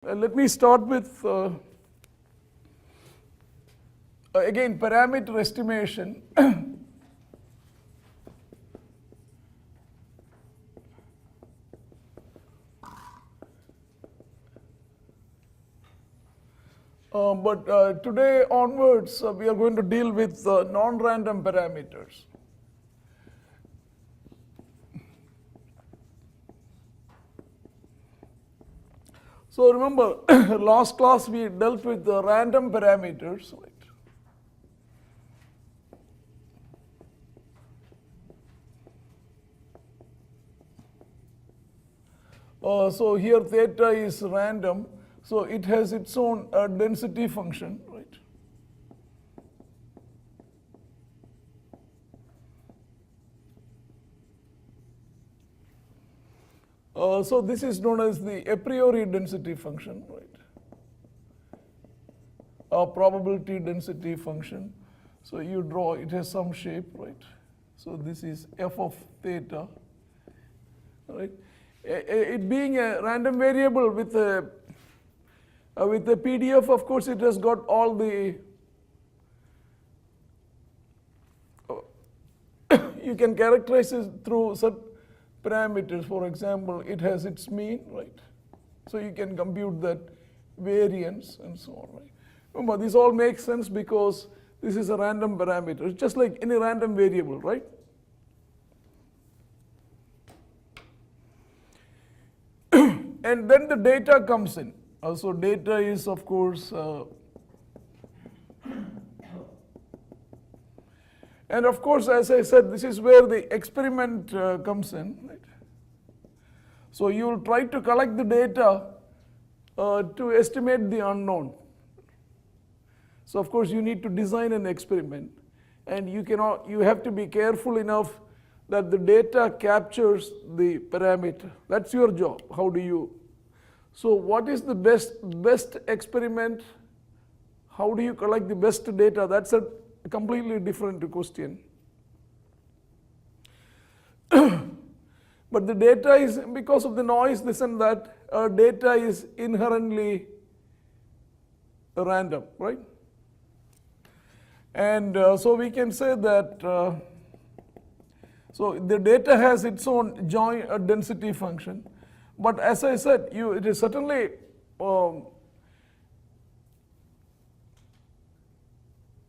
Let me start with, again, parameter estimation. But today onwards, we are going to deal with non-random parameters. So remember, last class we dealt with the random parameters, right? So here theta is random, so it has its own density function, right? So this is known as the a priori density function, right? A probability density function. So you draw, it has some shape, right? So this is f of theta, right? It being a random variable with a PDF, of course, it has got all the, you can characterize it through certain parameters. For example, it has its mean, right? So you can compute that variance and so on, right? Remember, this all makes sense because this is a random parameter. It's just like any random variable, right? And then the data comes in. So data is, of course, and of course, as I said, this is where the experiment comes in, right? So you will try to collect the data to estimate the unknown. So of course, you need to design an experiment, and you have to be careful enough that the data captures the parameter. That's your job. How do you? So what is the best experiment? How do you collect the best data? That's a completely different question. But the data is, because of the noise, this and that, data is inherently random, right? And so we can say that, so the data has its own joint density function. But as I said, it is certainly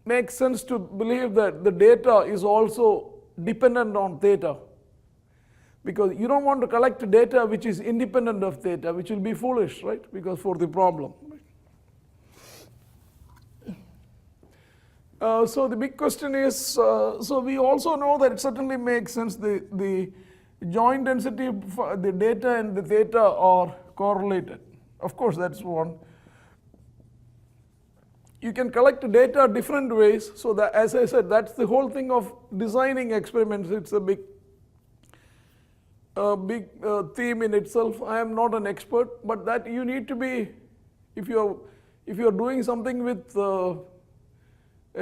makes sense to believe that the data is also dependent on theta, because you don't want to collect data which is independent of theta, which will be foolish, right? Because for the problem. So the big question is, so we also know that it certainly makes sense the joint density, the data and the theta are correlated. Of course, that's one. You can collect data different ways, so that, as I said, that's the whole thing of designing experiments. It's a big theme in itself. I am not an expert, but that you need to be, if you're doing something with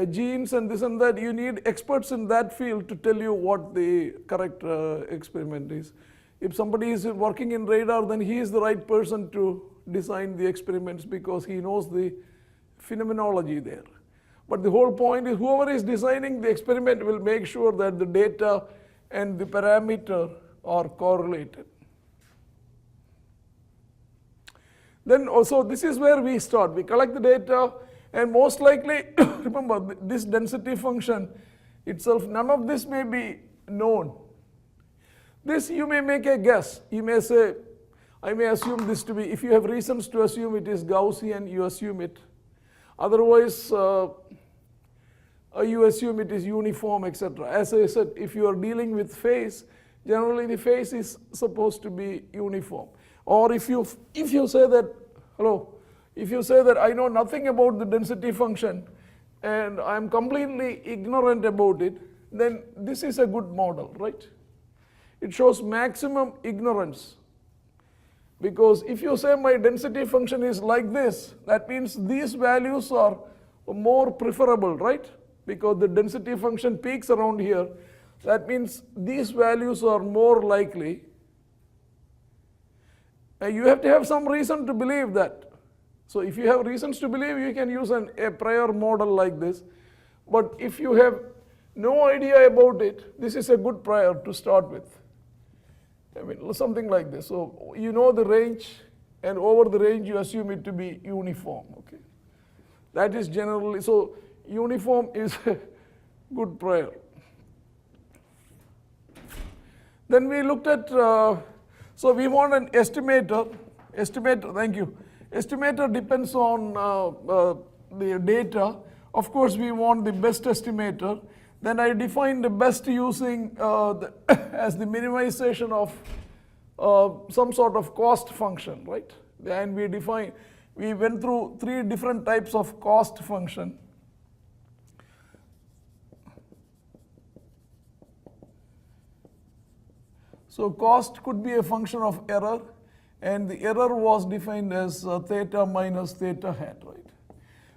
genes and this and that, you need experts in that field to tell you what the correct experiment is. If somebody is working in radar, then he is the right person to design the experiments because he knows the phenomenology there. But the whole point is, whoever is designing the experiment will make sure that the data and the parameter are correlated. Then also, this is where we start. We collect the data, and most likely, remember, this density function itself, none of this may be known. This you may make a guess. You may say, I may assume this to be, if you have reasons to assume it is Gaussian, you assume it. Otherwise, you assume it is uniform, etc. As I said, if you are dealing with phase, generally the phase is supposed to be uniform. Or if you say that, if you say that I know nothing about the density function and I am completely ignorant about it, then this is a good model, right? It shows maximum ignorance. Because if you say my density function is like this, that means these values are more preferable, right? Because the density function peaks around here. That means these values are more likely. You have to have some reason to believe that. So if you have reasons to believe, you can use a prior model like this. But if you have no idea about it, this is a good prior to start with. I mean, something like this. So you know the range, and over the range you assume it to be uniform. Okay, that is generally, so uniform is a good prior. Then we looked at, so we want an estimator. Estimator, thank you. Estimator depends on the data. Of course, we want the best estimator. Then I defined the best using as the minimization of some sort of cost function, right? And we went through 3 different types of cost function. So cost could be a function of error, and the error was defined as theta minus theta hat, right?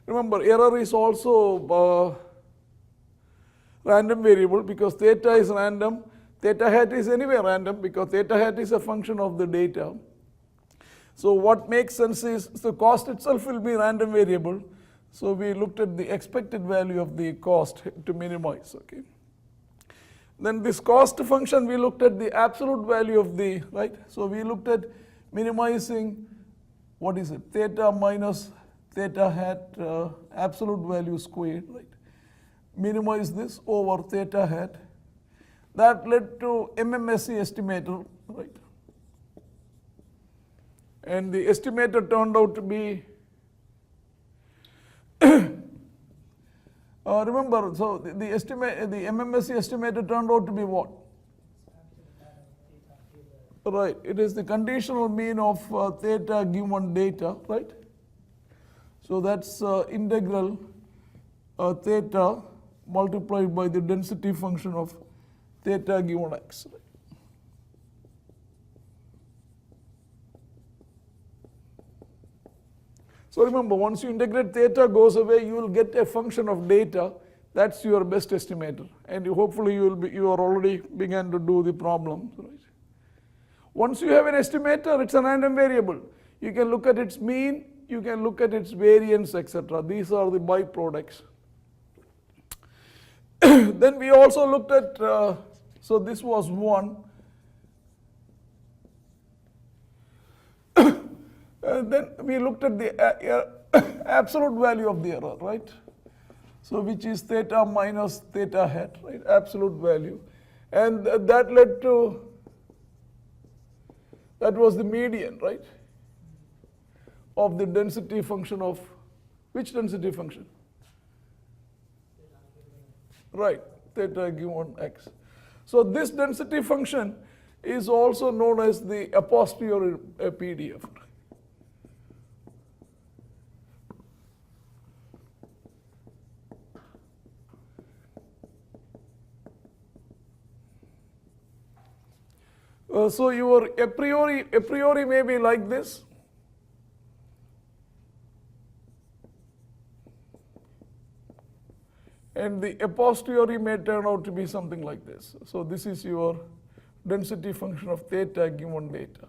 Remember, error is also random variable because theta is random. Theta hat is anyway random because theta hat is a function of the data. So what makes sense is the cost itself will be random variable. So we looked at the expected value of the cost to minimize, okay? Then this cost function, we looked at the absolute value of the, right? So we looked at minimizing, what is it? Theta minus theta hat absolute value squared, right? Minimize this over theta hat. That led to MMSE estimator, right? And the estimator turned out to be, remember, so the MMSE estimator turned out to be what? Right, it is the conditional mean of theta given data, right? So that's integral theta multiplied by the density function of theta given x. Right? So remember, once you integrate, theta goes away, you will get a function of data. That's your best estimator, and hopefully you are already began to do the problem. Right? Once you have an estimator, it's a random variable. You can look at its mean, you can look at its variance, etc. These are the byproducts. Then we also looked at, so this was 1. Then we looked at the absolute value of the error, right? So which is theta minus theta hat, right? Absolute value. And that led to, that was the median, right? Of the density function of, which density function? Right, theta given x. So this density function is also known as the a posteriori PDF. So your a priori may be like this. And the a posteriori may turn out to be something like this. So this is your density function of theta given data.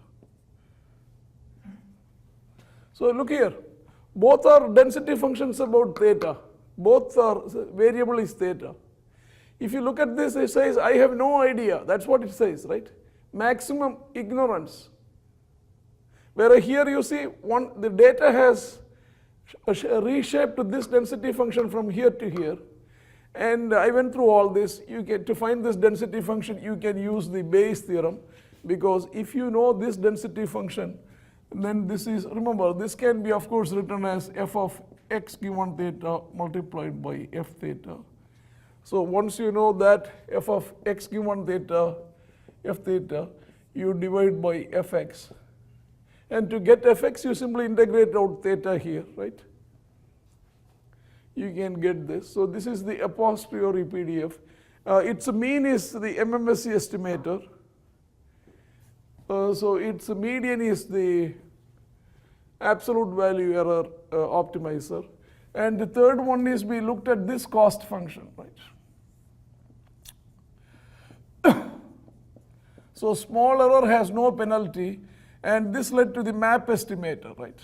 So look here, both are density functions about theta. Both are, variable is theta. If you look at this, it says, I have no idea. That's what it says, right? Maximum ignorance. Whereas here you see, the data has reshaped to this density function from here to here. And I went through all this. You get to find this density function, you can use the Bayes theorem, because if you know this density function, then this is, remember, this can be of course written as f of x given theta multiplied by f theta. So once you know that f of x given theta, f theta, you divide by fx. And to get fx, you simply integrate out theta here, right? You can get this. So this is the a posteriori PDF. Its mean is the MMSE estimator. So its median is the absolute value error optimizer. And the third one is we looked at this cost function, right? So small error has no penalty, and this led to the map estimator, right?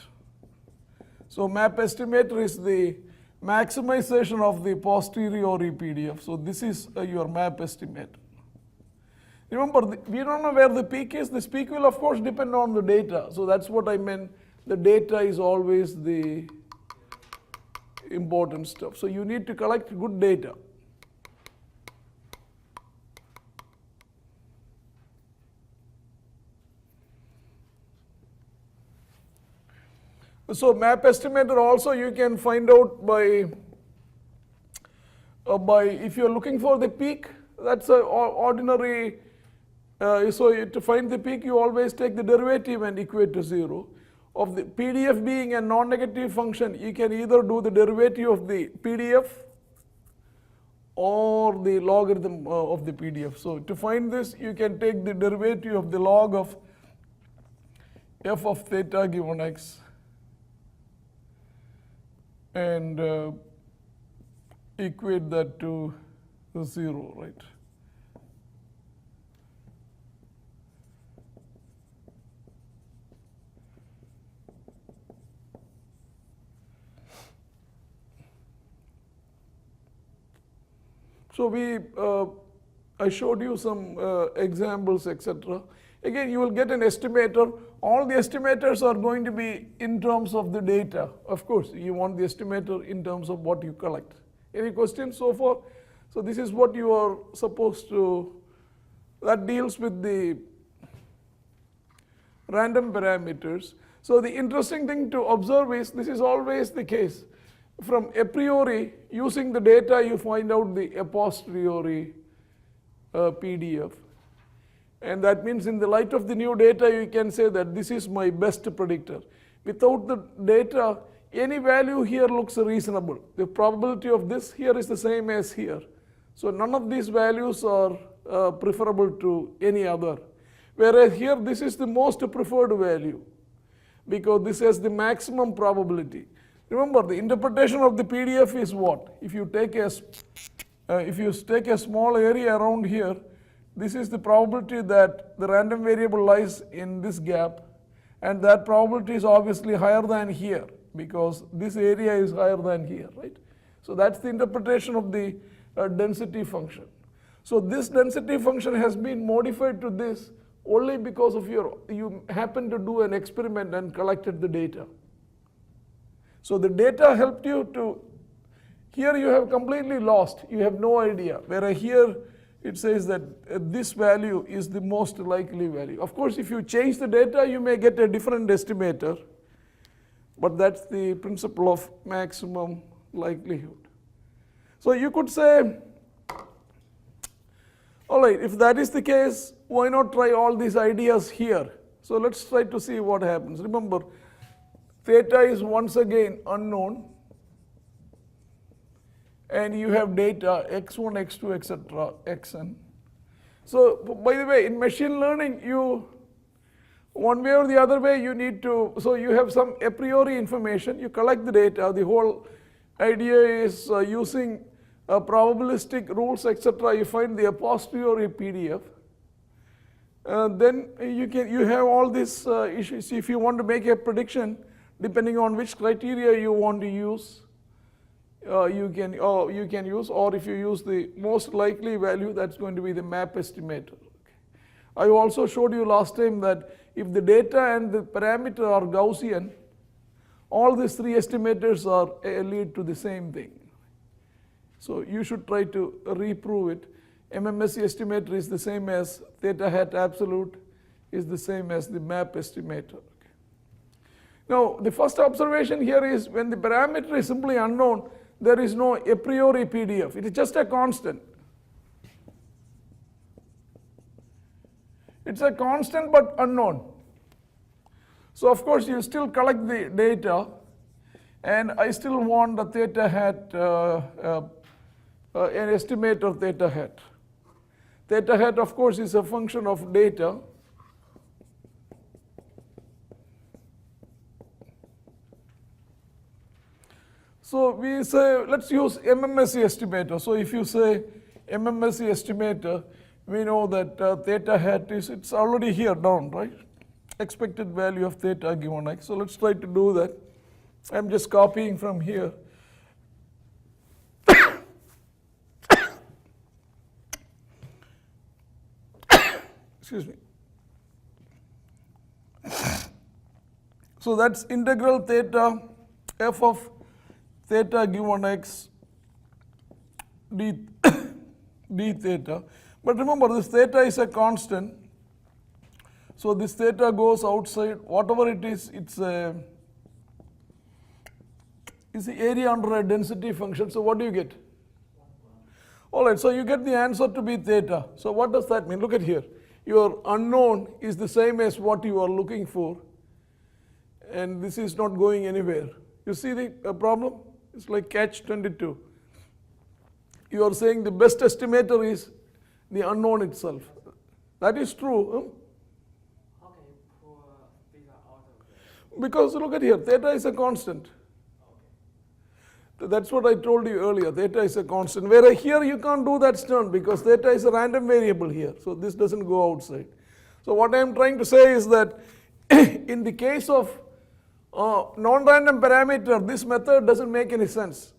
So map estimator is the maximization of the posteriori PDF. So this is your map estimator. Remember, we don't know where the peak is. This peak will of course depend on the data. So that's what I meant. The data is always the important stuff. So you need to collect good data. So map estimator also you can find out by if you're looking for the peak, that's an ordinary, so to find the peak you always take the derivative and equate to 0. Of the PDF being a non-negative function, you can either do the derivative of the PDF or the logarithm of the PDF. So to find this, you can take the derivative of the log of f of theta given x and equate that to 0, right? So I showed you some examples, etc. Again, you will get an estimator. All the estimators are going to be in terms of the data. Of course, you want the estimator in terms of what you collect. Any questions so far? So this is what you are supposed to, that deals with the random parameters. So the interesting thing to observe is this is always the case. From a priori, using the data, you find out the a posteriori PDF. And that means in the light of the new data, you can say that this is my best predictor. Without the data, any value here looks reasonable. The probability of this here is the same as here. So none of these values are preferable to any other. Whereas here, this is the most preferred value because this has the maximum probability. Remember, the interpretation of the PDF is what? If you take a small area around here, this is the probability that the random variable lies in this gap, and that probability is obviously higher than here because this area is higher than here, right? So that's the interpretation of the density function. So this density function has been modified to this only because of you happen to do an experiment and collected the data. So the data helped you to, here you have completely lost, you have no idea, whereas here it says that this value is the most likely value. Of course, if you change the data, you may get a different estimator, but that's the principle of maximum likelihood. So you could say, all right, if that is the case, why not try all these ideas here? So let's try to see what happens. Remember, theta is once again unknown, and you have data x1, x2, etc., xn. So by the way, in machine learning, you, one way or the other way, you need to, so you have some a priori information, you collect the data, the whole idea is using probabilistic rules, etc., you find the a posteriori PDF. Then you have all these issues. If you want to make a prediction, depending on which criteria you want to use, you can use, or if you use the most likely value, that's going to be the map estimator. Okay. I also showed you last time that if the data and the parameter are Gaussian, all these three estimators lead to the same thing. So you should try to reprove it. MMSE estimator is the same as theta hat absolute, is the same as the map estimator. Okay. Now, the first observation here is when the parameter is simply unknown, there is no a priori PDF. It is just a constant. It's a constant but unknown. So of course you still collect the data, and I still want the theta hat, an estimator theta hat. Theta hat of course is a function of data. So we say, let's use MMSE estimator. So if you say MMSE estimator, we know that theta hat is, it's already here down, right? Expected value of theta given x. So let's try to do that. I'm just copying from here. Excuse me. So that's integral theta f of theta given x d, d theta. But remember, this theta is a constant. So this theta goes outside. Whatever it is, it's the area under a density function. So what do you get? All right, so you get the answer to be theta. So what does that mean? Look at here. Your unknown is the same as what you are looking for. And this is not going anywhere. You see the problem? It's like catch-22. You are saying the best estimator is the unknown itself. That is true. How can you pull theta out of it? Because look at here, theta is a constant. Okay. That's what I told you earlier, theta is a constant. Whereas here you can't do that stern because theta is a random variable here. So this doesn't go outside. So what I am trying to say is that in the case of non-random parameter, this method doesn't make any sense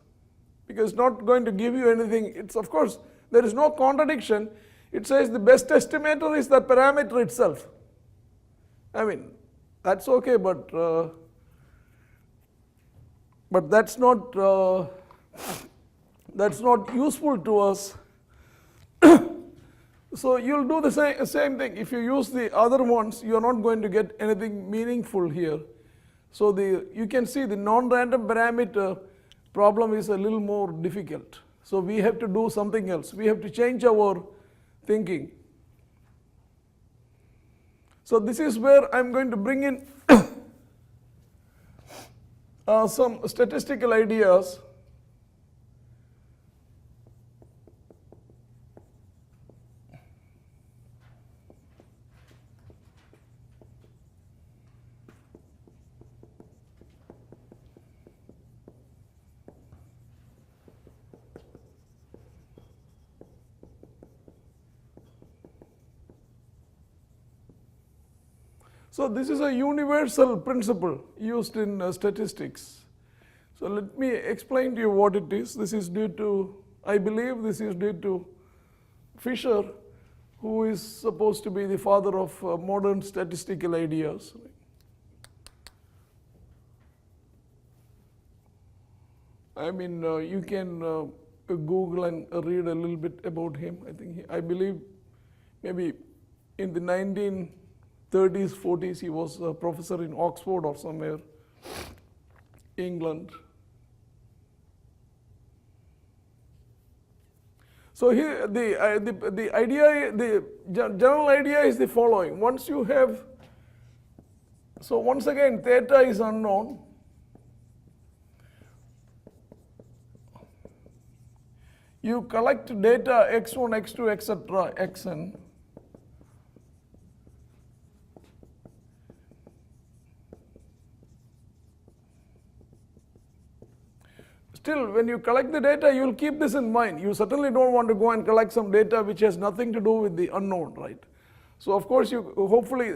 because it's not going to give you anything. It's, of course, there is no contradiction. It says the best estimator is the parameter itself. I mean, that's okay, but that's not useful to us. So you'll do the same thing. If you use the other ones, you're not going to get anything meaningful here. So you can see the non-random parameter problem is a little more difficult. So we have to do something else. We have to change our thinking. So this is where I'm going to bring in some statistical ideas. So this is a universal principle used in statistics. So let me explain to you what it is. This is due to, I believe this is due to Fisher, who is supposed to be the father of modern statistical ideas. I mean, you can Google and read a little bit about him. I believe maybe in the 1930s, 40s, he was a professor in Oxford or somewhere, England. So here, the idea, the general idea is the following. Once you have, so once again, theta is unknown. You collect data x1, x2, etc., xn. Still, when you collect the data, you will keep this in mind. You certainly don't want to go and collect some data which has nothing to do with the unknown, right? So of course, you hopefully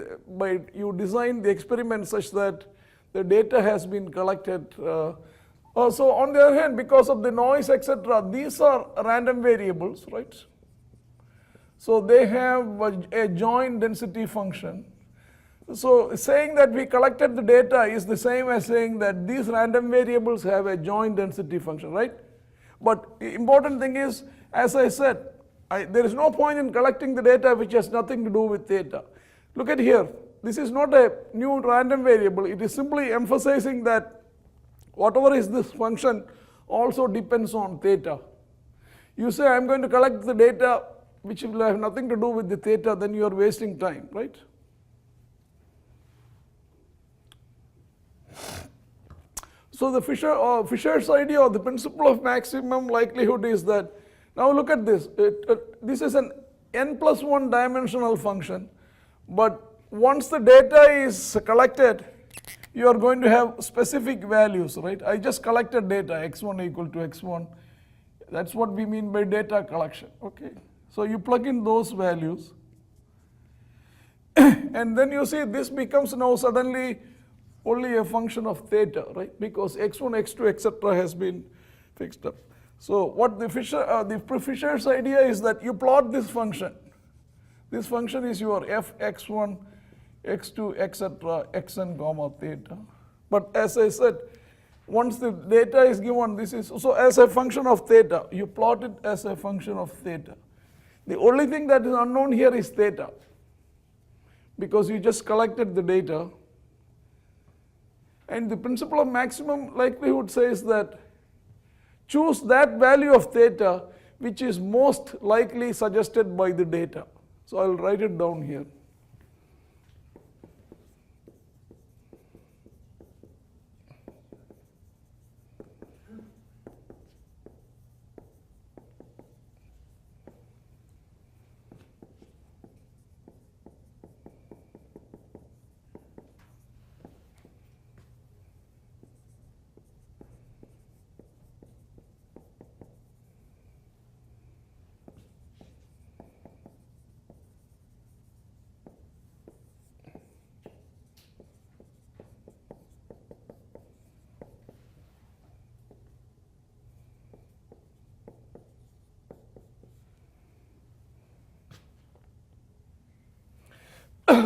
you design the experiment such that the data has been collected. So on the other hand, because of the noise, etc., these are random variables, right? So they have a joint density function. So saying that we collected the data is the same as saying that these random variables have a joint density function, right? But the important thing is, as I said, there is no point in collecting the data which has nothing to do with theta. Look at here. This is not a new random variable. It is simply emphasizing that whatever is this function also depends on theta. You say, I'm going to collect the data which will have nothing to do with the theta, then you are wasting time, right? So the Fisher's idea or the principle of maximum likelihood is that, now look at this, this is an n+1 dimensional function, but once the data is collected, you are going to have specific values, right? I just collected data, x1 equal to x1. That's what we mean by data collection, okay? So you plug in those values, and then you see this becomes now suddenly only a function of theta, right? Because x1, x2, etc. has been fixed up. So what the Fisher's idea is that you plot this function. This function is your f x1, x2, etc., xn comma theta. But as I said, once the data is given, this is so as a function of theta. You plot it as a function of theta. The only thing that is unknown here is theta, because you just collected the data. And the principle of maximum likelihood says that choose that value of theta which is most likely suggested by the data. So I will write it down here.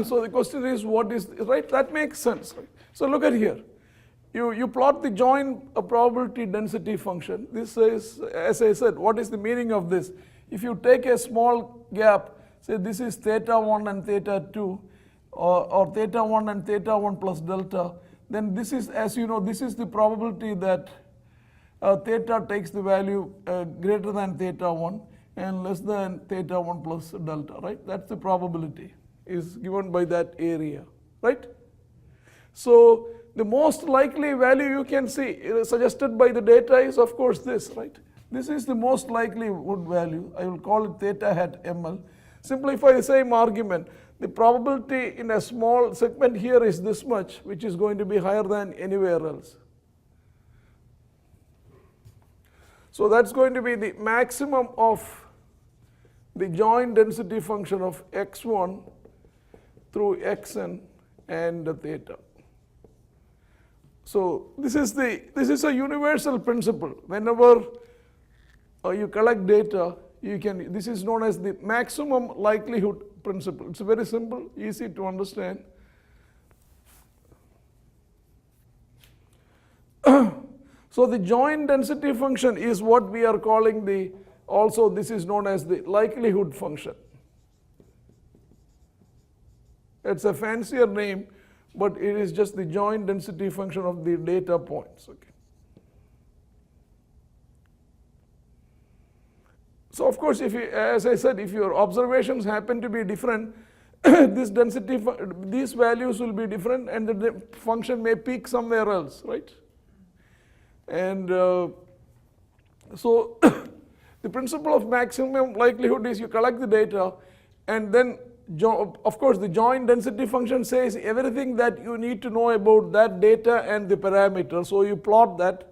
So the question is, what is, right? That makes sense, right? So look at here. You plot the joint probability density function. This is, as I said, what is the meaning of this? If you take a small gap, say this is theta 1 and theta 2, or theta 1 and theta 1 plus delta, then this is, as you know, this is the probability that theta takes the value greater than theta 1 and less than theta 1 plus delta, right? That's the probability is given by that area, right? So the most likely value you can see suggested by the data is of course this, right? This is the most likelihood value. I will call it theta hat ml. Simplify the same argument. The probability in a small segment here is this much, which is going to be higher than anywhere else. So that's going to be the maximum of the joint density function of x1 through xn and the theta. So this is a universal principle. Whenever you collect data, this is known as the maximum likelihood principle. It's very simple, easy to understand. So the joint density function is what we are calling also this is known as the likelihood function. It's a fancier name, but it is just the joint density function of the data points. Okay. So of course, as I said, if your observations happen to be different, these values will be different, and the function may peak somewhere else, right? And so the principle of maximum likelihood is you collect the data, and then of course the joint density function says everything that you need to know about that data and the parameter. So you plot that.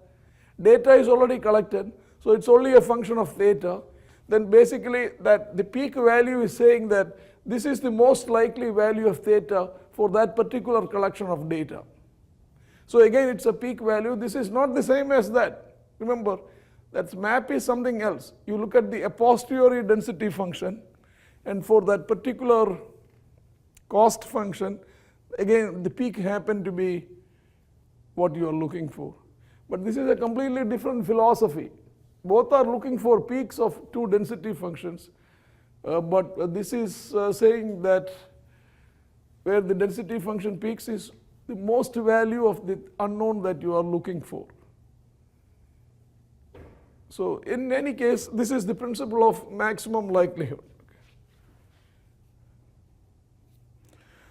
Data is already collected, so it's only a function of theta. Then basically that the peak value is saying that this is the most likely value of theta for that particular collection of data. So again, it's a peak value. This is not the same as that. Remember, that map is something else. You look at the a posteriori density function, and for that particular cost function, again, the peak happened to be what you are looking for. But this is a completely different philosophy. Both are looking for peaks of two density functions, but this is saying that where the density function peaks is the most value of the unknown that you are looking for. So in any case, this is the principle of maximum likelihood.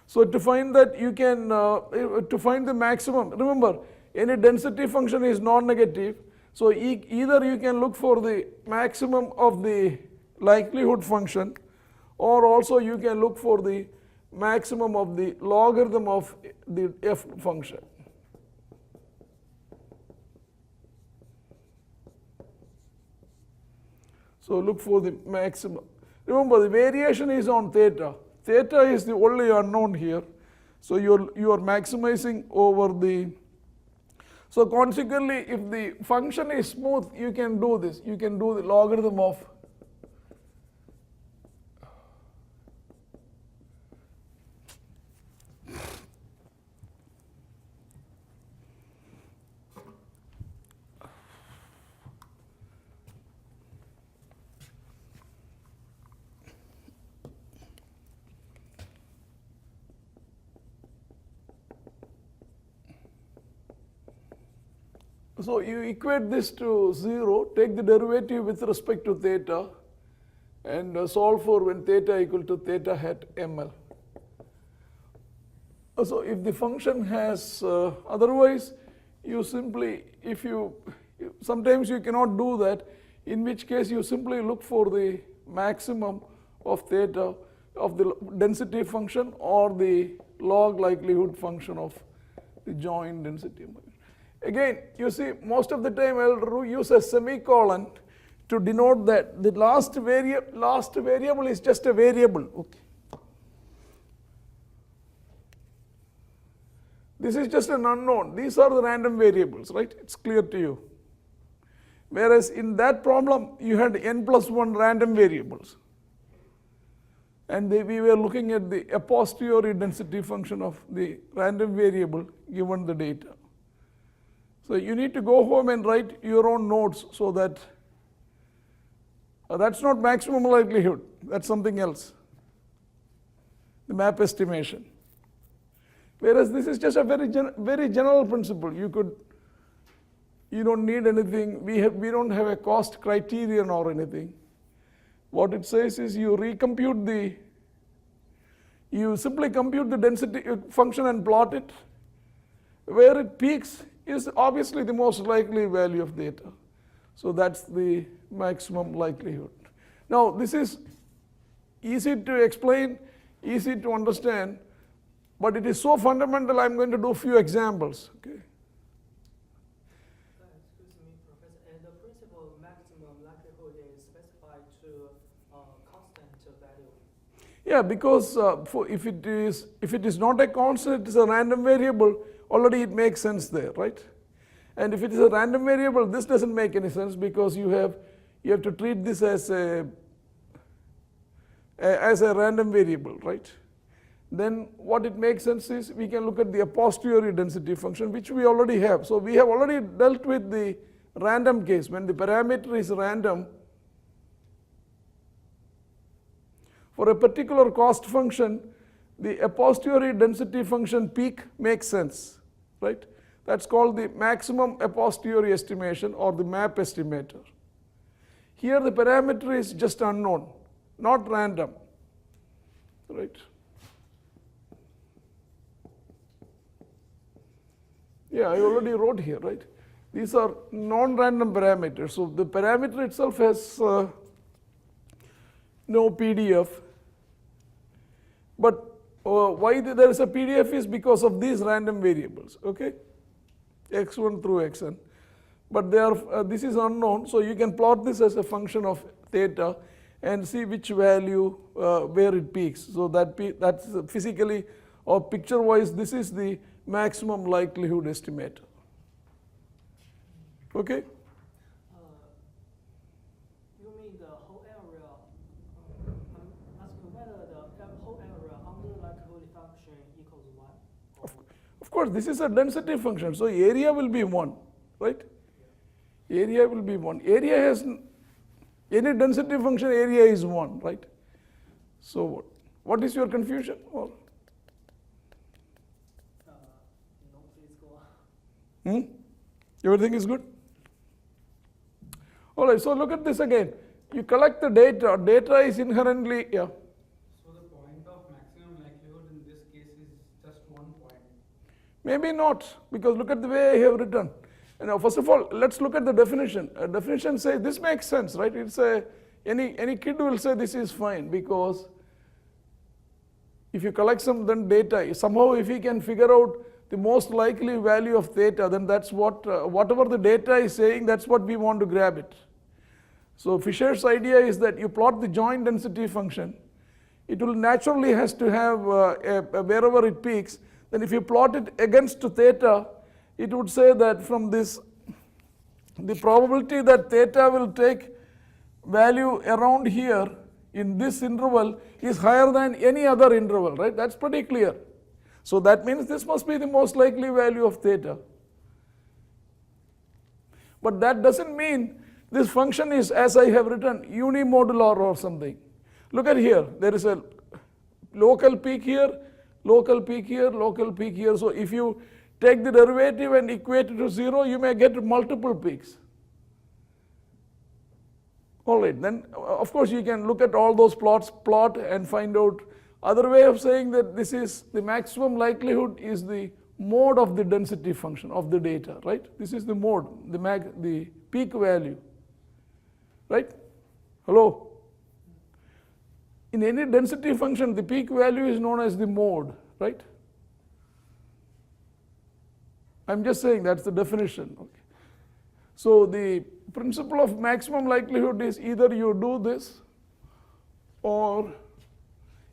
So to find that you can, to find the maximum, remember, any density function is non-negative, so either you can look for the maximum of the likelihood function, or also you can look for the maximum of the logarithm of the f function. So look for the maximum. Remember, the variation is on theta. Theta is the only unknown here. So you are maximizing over the, so consequently if the function is smooth, you can do this. You can do the logarithm of so you equate this to 0, take the derivative with respect to theta, and solve for when theta equal to theta hat ml. So if the function has, otherwise you simply, sometimes you cannot do that, in which case you simply look for the maximum of theta of the density function or the log likelihood function of the joint density. Again, you see, most of the time I will use a semicolon to denote that the last variable is just a variable. Okay. This is just an unknown. These are the random variables, right? It's clear to you. Whereas in that problem, you had n plus 1 random variables. And we were looking at the a posteriori density function of the random variable given the data. So you need to go home and write your own notes so that that's not maximum likelihood, that's something else, the map estimation. Whereas this is just a very general principle. You don't need anything, we don't have a cost criterion or anything. What it says is you simply compute the density function and plot it. Where it peaks is obviously the most likely value of theta. So that's the maximum likelihood. Now this is easy to explain, easy to understand, but it is so fundamental I'm going to do a few examples. Okay. Excuse me, Professor, and the principal maximum likelihood is specified to constant value. Yeah, because if it is not a constant, it is a random variable, already it makes sense there, right? And if it is a random variable, this doesn't make any sense because you have to treat this as a random variable, right? Then what it makes sense is we can look at the a posteriori density function, which we already have. So we have already dealt with the random case. When the parameter is random, for a particular cost function, the a posteriori density function peak makes sense, right? That's called the maximum a posteriori estimation or the map estimator. Here the parameter is just unknown, not random, right? Yeah, I already wrote here, right? These are non-random parameters. So the parameter itself has no PDF. But why there is a PDF is because of these random variables, okay? x1 through xn. But this is unknown, so you can plot this as a function of theta and see which value, where it peaks. So that's physically or picture-wise, this is the maximum likelihood estimator. Okay? You mean the whole area? I'm asking whether the whole area under likelihood function equals 1? Of course, this is a density function, so area will be 1, right? Yeah. Area will be 1. Area has, any density function area is 1, right? So what is your confusion? Or? No, please go on. Everything is good? All right, so look at this again. You collect the data. Data is inherently, yeah. So the point of maximum likelihood in this case is just 1 point. Maybe not, because look at the way I have written. Now, first of all, let's look at the definition. A definition says this makes sense, right? It's any kid will say this is fine because if you collect some then data, somehow if he can figure out the most likely value of theta, then that's what whatever the data is saying, that's what we want to grab it. So Fisher's idea is that you plot the joint density function. It will naturally has to have wherever it peaks, then if you plot it against theta, it would say that from this, the probability that theta will take value around here in this interval is higher than any other interval, right? That's pretty clear. So that means this must be the most likely value of theta. But that doesn't mean this function is, as I have written, unimodular or something. Look at here, there is a local peak here, local peak here, local peak here. So if you take the derivative and equate it to 0, you may get multiple peaks. All right, then of course you can look at all those plots, plot and find out. Other way of saying that this is the maximum likelihood is the mode of the density function of the data, right? This is the mode, the peak value, right? Hello? In any density function, the peak value is known as the mode, right? I'm just saying that's the definition. Okay. So the principle of maximum likelihood is either you do this, or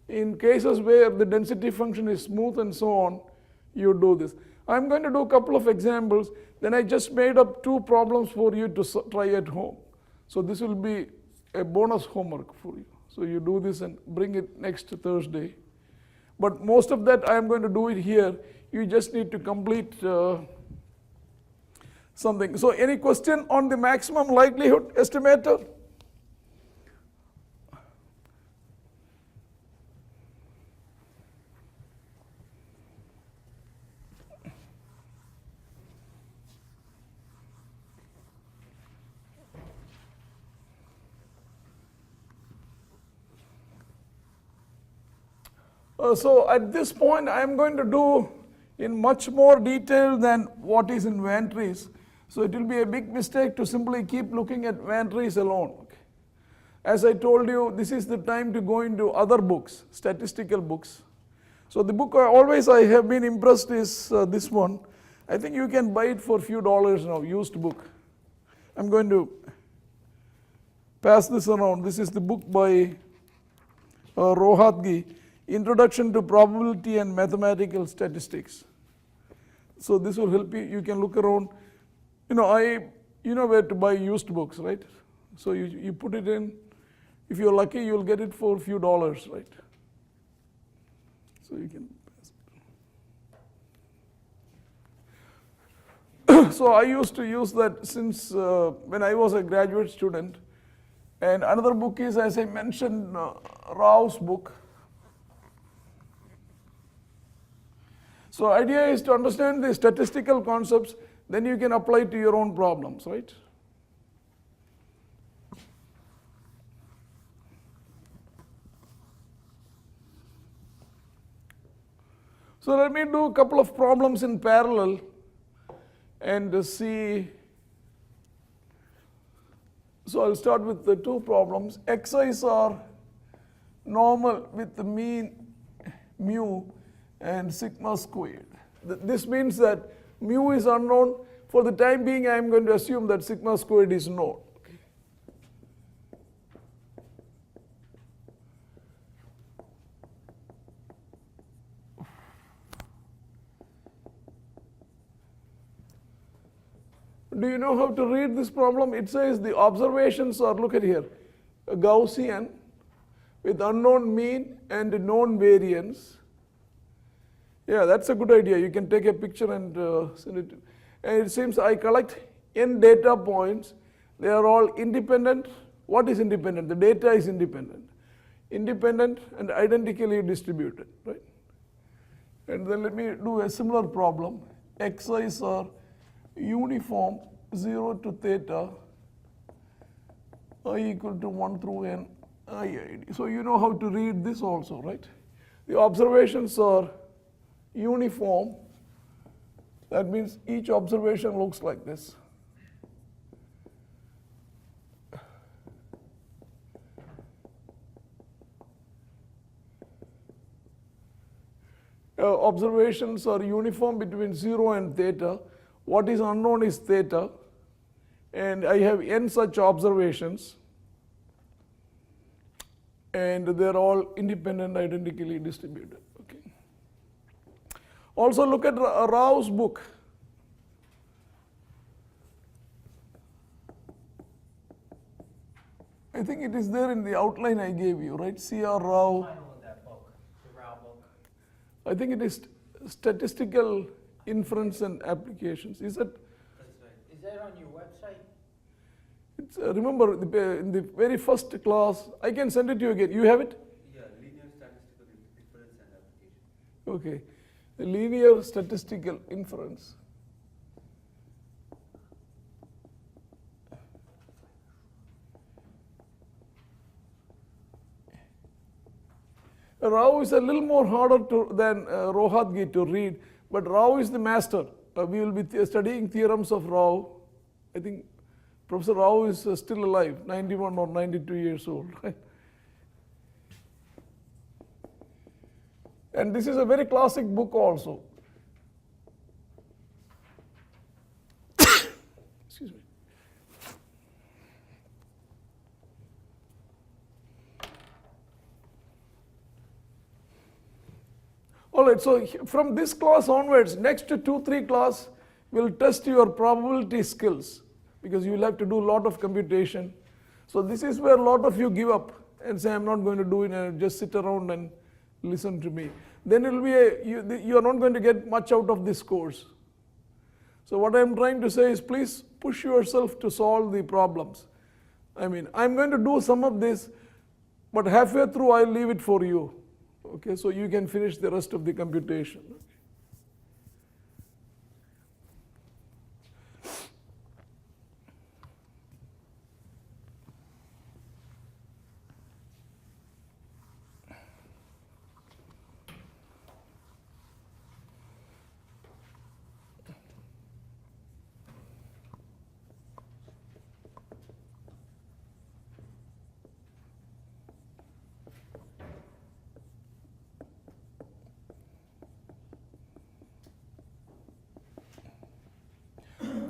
in cases where the density function is smooth and so on, you do this. I'm going to do a couple of examples, then I just made up 2 problems for you to try at home. So this will be a bonus homework for you. So you do this and bring it next Thursday. But most of that I am going to do it here. You just need to complete something. So any question on the maximum likelihood estimator? So at this point, I am going to do in much more detail than what is in Van Trees. So it will be a big mistake to simply keep looking at Van Trees alone. Okay. As I told you, this is the time to go into other books, statistical books. So the book I have been impressed is this one. I think you can buy it for a few dollars now, used book. I'm going to pass this around. This is the book by Rohatgi, Introduction to Probability and Mathematical Statistics. So this will help you. You can look around. You know where to buy used books, right? So you put it in. If you're lucky, you'll get it for a few dollars, right? So you can pass it. So I used to use that since when I was a graduate student. And another book is, as I mentioned, Raos' book. So idea is to understand the statistical concepts, then you can apply to your own problems, right? So let me do a couple of problems in parallel and see. So I'll start with the 2 problems. Xi's are normal with the mean mu and sigma squared. This means that mu is unknown. For the time being, I am going to assume that sigma squared is known. Okay. Do you know how to read this problem? It says the observations are, look at here, a Gaussian with unknown mean and known variance. Yeah, that's a good idea. You can take a picture and send it. And it seems I collect n data points. They are all independent. What is independent? The data is independent. Independent and identically distributed, right? And then let me do a similar problem. Xi's are uniform 0 to theta, I equal to 1 through n, IID. So you know how to read this also, right? The observations are uniform. That means each observation looks like this. Observations are uniform between 0 and theta. What is unknown is theta. And I have n such observations. And they're all independent, identically distributed. Okay. Also look at Rao's book. I think it is there in the outline I gave you, right? C.R. Rao. Title of that book, the Rao book. I think it is Statistical Inference and Applications. Is that? That's right. Is that on your website? It's, remember, in the very first class, I can send it to you again. You have it? Yeah, linear statistical inference and application. Okay. The linear statistical inference. Rao is a little more harder than Rohatgi to read, but Rao is the master. We will be studying theorems of Rao. I think Professor Rao is still alive, 91 or 92 years old. Right? And this is a very classic book also. Excuse me. All right, so from this class onwards, next 2-3 class will test your probability skills because you will have to do a lot of computation. So this is where a lot of you give up and say, I'm not going to do it and just sit around and listen to me. Then it will be you are not going to get much out of this course. So what I'm trying to say is please push yourself to solve the problems. I mean, I'm going to do some of this, but halfway through I'll leave it for you. Okay, so you can finish the rest of the computation.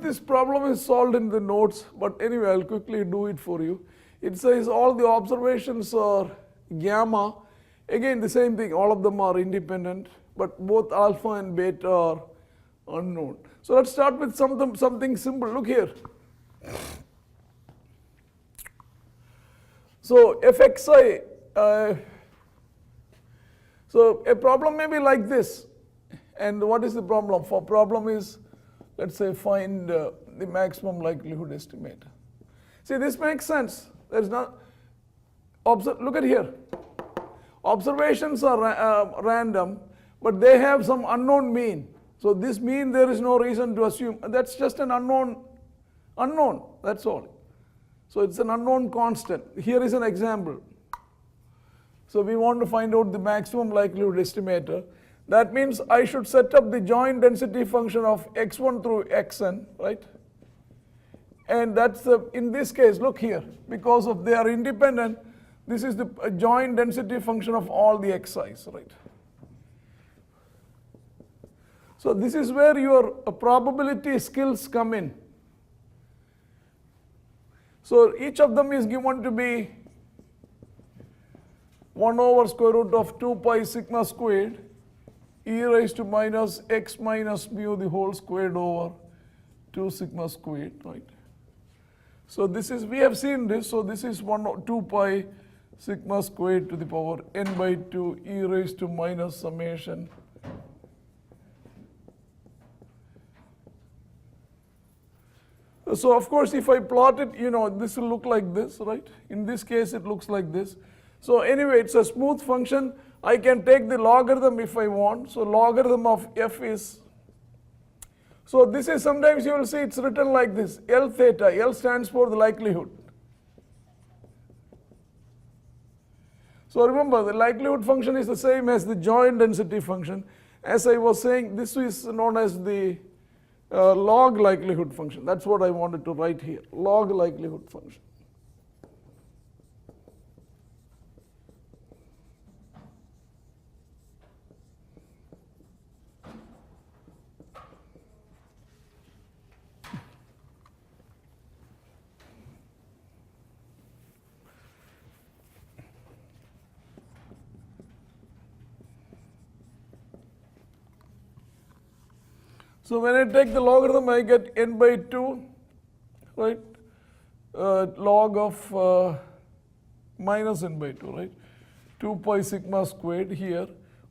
This problem is solved in the notes, but anyway, I'll quickly do it for you. It says all the observations are gamma. Again, the same thing, all of them are independent, but both alpha and beta are unknown. So let's start with something simple. Look here. So fxi, so a problem may be like this. And what is the problem? For problem is, let's say, find the maximum likelihood estimator. See, this makes sense. There's not, look at here. Observations are random, but they have some unknown mean. So this mean there is no reason to assume. That's just an unknown, that's all. So it's an unknown constant. Here is an example. So we want to find out the maximum likelihood estimator. That means I should set up the joint density function of x1 through xn, right? And that's in this case, look here, because of they are independent, this is the joint density function of all the xi's, right? So this is where your probability skills come in. So each of them is given to be 1 over square root of 2 pi sigma squared e raised to minus x minus mu the whole squared over 2 sigma squared, right? So this is, we have seen this, so this is 2 pi sigma squared to the power n by 2 e raised to minus summation so of course if I plot it, you know, this will look like this, right? In this case it looks like this. So anyway, it's a smooth function. I can take the logarithm if I want. So logarithm of f is, so this is, sometimes you will see it's written like this, L theta. L stands for the likelihood. So remember, the likelihood function is the same as the joint density function. As I was saying, this is known as the log likelihood function. That's what I wanted to write here, log likelihood function. So when I take the logarithm, I get n by 2, right? Log of minus n by 2, right? 2 pi sigma squared here,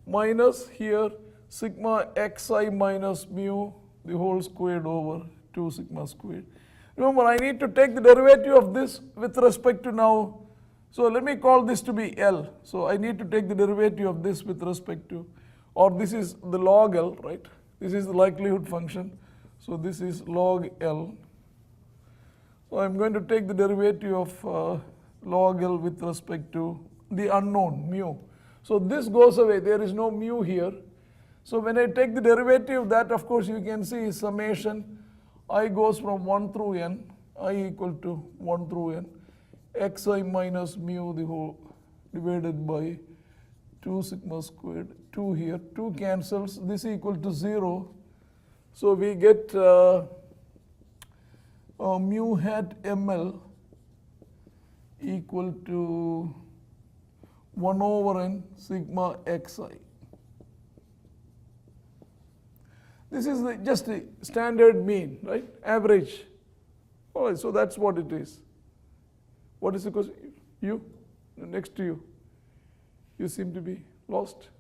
minus here sigma xi minus mu the whole squared over 2 sigma squared. Remember, I need to take the derivative of this with respect to now. So let me call this to be L. So I need to take the derivative of this with respect to, or this is the log L, right? This is the likelihood function. So this is log L. So I'm going to take the derivative of log L with respect to the unknown mu. So this goes away. There is no mu here. So when I take the derivative of that, of course, you can see summation I goes from 1 through n, I equal to 1 through n, xi minus mu the whole divided by 2 sigma squared, 2 here, 2 cancels, this equal to 0. So we get mu hat ml equal to 1 over n sigma xi. This is just the standard mean, right? Average. All right, so that's what it is. What is the question? You? Next to you. You seem to be lost.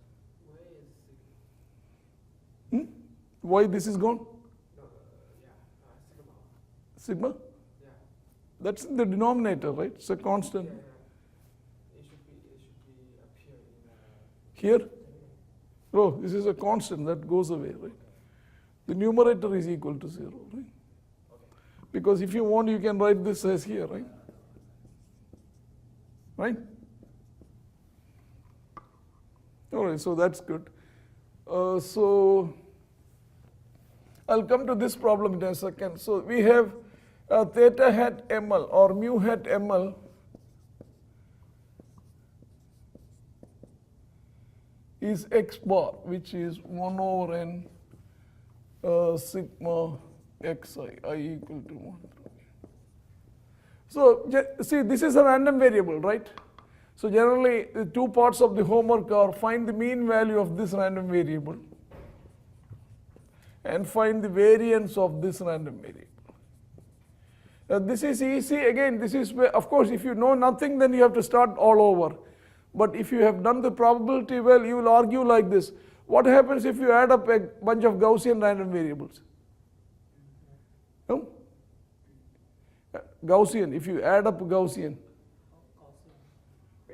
Why this is gone? Sigma? That's in the denominator, right? It's a constant. It should be appear in Here? Oh, this is a constant that goes away, right? The numerator is equal to 0, right? Because if you want, you can write this as here, right? Right? All right, so that's good. So I'll come to this problem in a second. So we have theta hat ml or mu hat ml is x bar, which is 1 over n sigma xi, I equal to 1. So see, this is a random variable, right? So generally, the two parts of the homework are find the mean value of this random variable and find the variance of this random variable. This is easy. Again, this is where, of course, if you know nothing, then you have to start all over. But if you have done the probability well, you will argue like this. What happens if you add up a bunch of Gaussian random variables? No? Gaussian, if you add up Gaussian.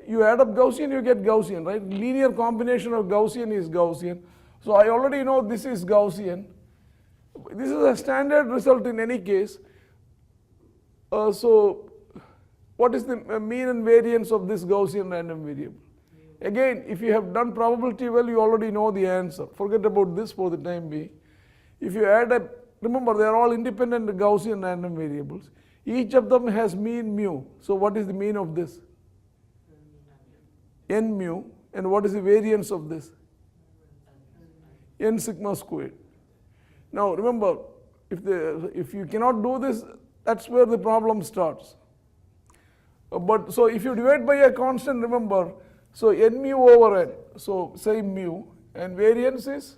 You add up Gaussian, you get Gaussian, right? Linear combination of Gaussian is Gaussian. So I already know this is Gaussian. This is a standard result in any case. So what is the mean and variance of this Gaussian random variable? Again, if you have done probability well, you already know the answer. Forget about this for the time being. If you add up, remember they are all independent Gaussian random variables. Each of them has mean mu. So what is the mean of this? N mu. And what is the variance of this? N sigma squared. Now remember, if you cannot do this, that's where the problem starts. But so if you divide by a constant, remember, so n mu over n, so same mu, and variance is?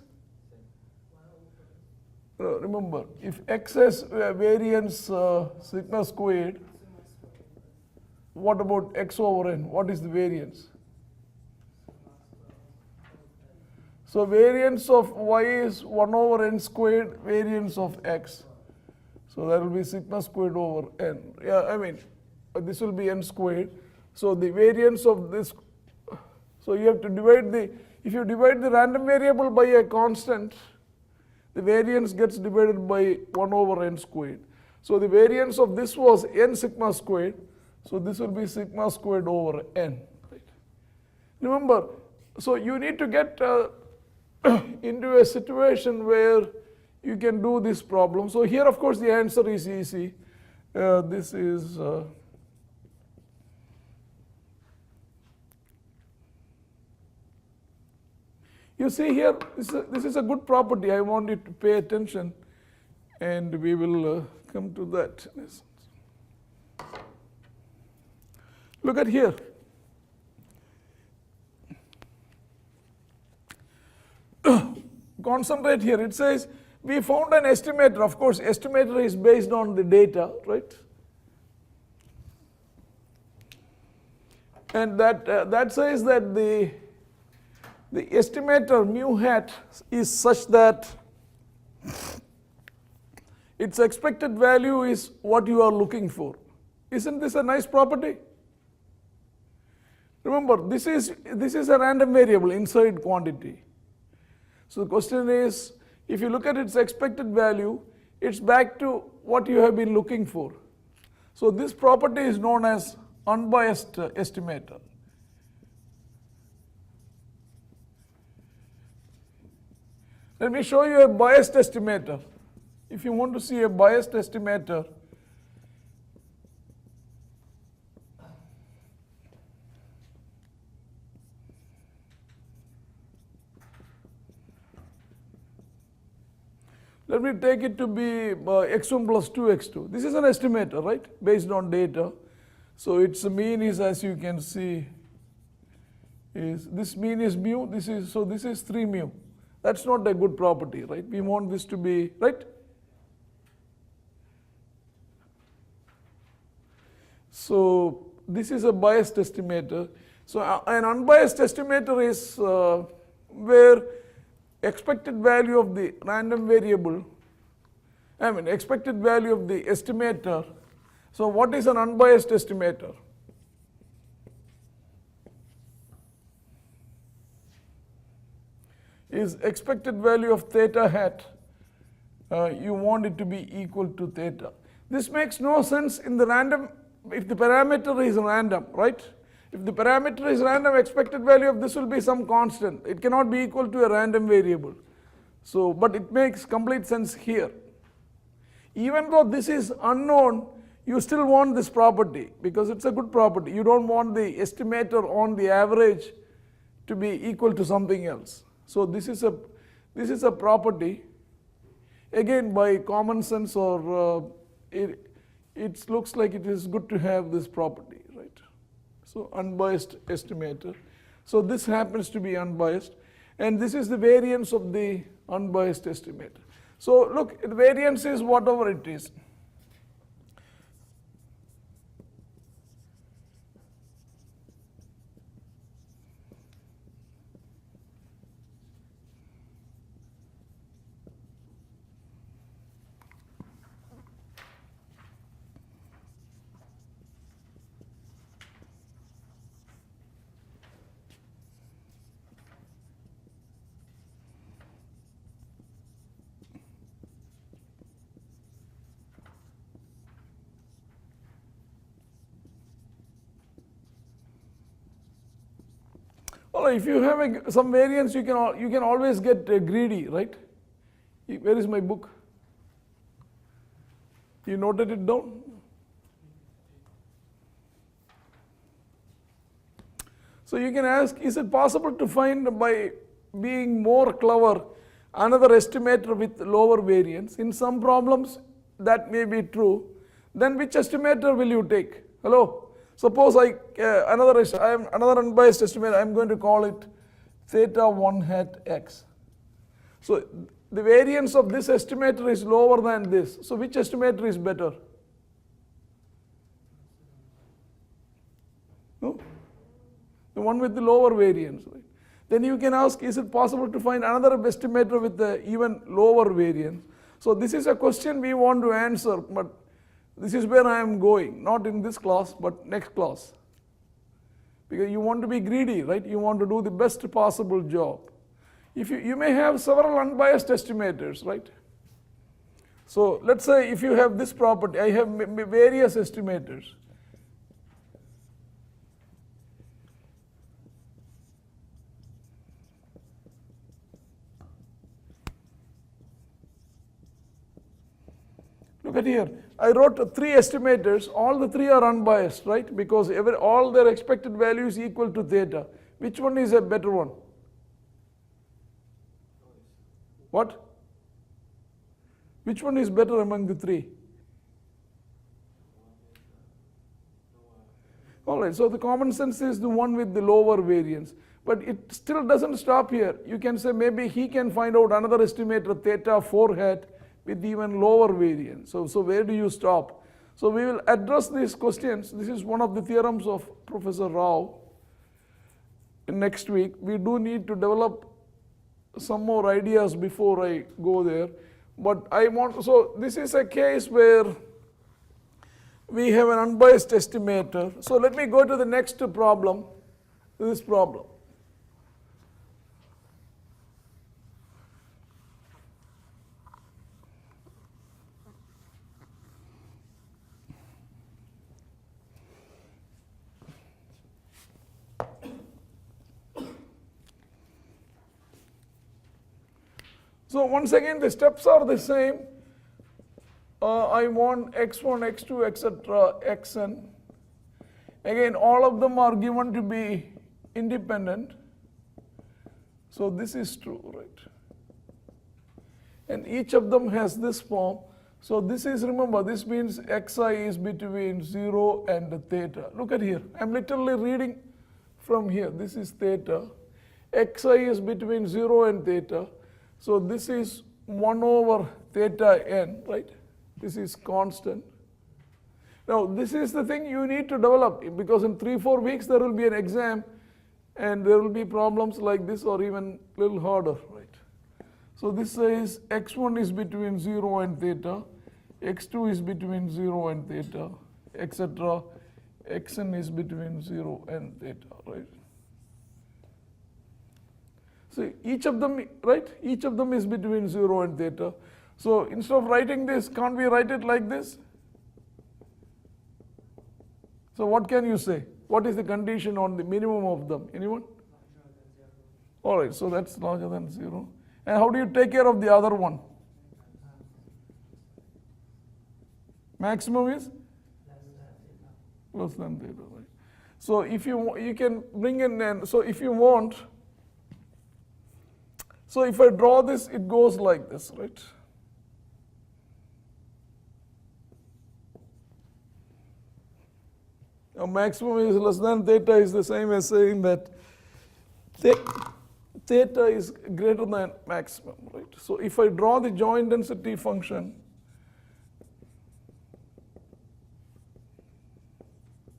Remember, if x has variance sigma squared, what about x over n? What is the variance? So variance of y is 1 over n squared, variance of x. So that will be sigma squared over n. Yeah, I mean, this will be n squared. So the variance of this, so you have to divide the, if you divide the random variable by a constant, the variance gets divided by 1 over n squared. So the variance of this was n sigma squared. So this will be sigma squared over n. Right? Remember, so you need to get into a situation where you can do this problem. So here, of course, the answer is easy. This is you see here, this is a good property. I want you to pay attention, and we will come to that. Look at here. Concentrate here. It says we found an estimator. Of course, estimator is based on the data, right? And that says that the estimator mu hat is such that its expected value is what you are looking for. Isn't this a nice property? Remember, this is a random variable inside quantity. So the question is, if you look at its expected value, it's back to what you have been looking for. So this property is known as unbiased estimator. Let me show you a biased estimator. If you want to see a biased estimator, let me take it to be x1 plus 2x2. This is an estimator, right, based on data. So its mean is, as you can see, is this mean is mu. This is 3 mu. That's not a good property, right? We want this to be, right? So this is a biased estimator. So an unbiased estimator is where expected value of the random variable, expected value of the estimator. So what is an unbiased estimator? Is expected value of theta hat, you want it to be equal to theta. This makes no sense in the random, if the parameter is random, right? If the parameter is random, expected value of this will be some constant. It cannot be equal to a random variable. So, but it makes complete sense here. Even though this is unknown, you still want this property because it's a good property. You don't want the estimator on the average to be equal to something else. So this is a property. Again, by common sense, or it looks like it is good to have this property, right? So unbiased estimator. So this happens to be unbiased, and this is the variance of the unbiased estimator. So look, the variance is whatever it is. Well, if you have some variance, you can always get greedy, right? Where is my book? You noted it down? So you can ask, is it possible to find, by being more clever, another estimator with lower variance? In some problems, that may be true. Then which estimator will you take? Hello? Suppose I am another unbiased estimator. I am going to call it theta 1 hat x. So the variance of this estimator is lower than this. So which estimator is better? No? The one with the lower variance. Right? Then you can ask, is it possible to find another estimator with the even lower variance? So this is a question we want to answer, but this is where I am going, not in this class, but next class. Because you want to be greedy, right? You want to do the best possible job. If you may have several unbiased estimators, right? So let's say if you have this property, I have various estimators. Look at here. I wrote 3 estimators. All the 3 are unbiased, right? Because all their expected value is equal to theta. Which one is a better one? What? Which one is better among the 3? All right, so the common sense is the one with the lower variance. But it still doesn't stop here. You can say maybe he can find out another estimator theta 4 hat with even lower variance. So where do you stop? So we will address these questions. This is one of the theorems of Professor Rao. Next week, we do need to develop some more ideas before I go there. But so this is a case where we have an unbiased estimator. So let me go to the next problem, this problem. So once again, the steps are the same. I want x1, x2, etc., xn. Again, all of them are given to be independent. So this is true, right? And each of them has this form. So this is, remember, this means xi is between 0 and theta. Look at here. I'm literally reading from here. This is theta. Xi is between 0 and theta. So this is 1 over theta n, right? This is constant. Now this is the thing you need to develop, because in 3-4 weeks there will be an exam and there will be problems like this or even a little harder, right? So this says x1 is between 0 and theta, x2 is between 0 and theta, etc. xn is between 0 and theta, right? So each of them, right? Each of them is between 0 and theta. So instead of writing this, can't we write it like this? So what can you say? What is the condition on the minimum of them? Anyone? All right, so that's larger than 0. And how do you take care of the other one? Maximum is? Less than theta, right? So if you can bring in, and so if you want, so if I draw this, it goes like this, right? Now maximum is less than theta is the same as saying that theta is greater than maximum, right? So if I draw the joint density function,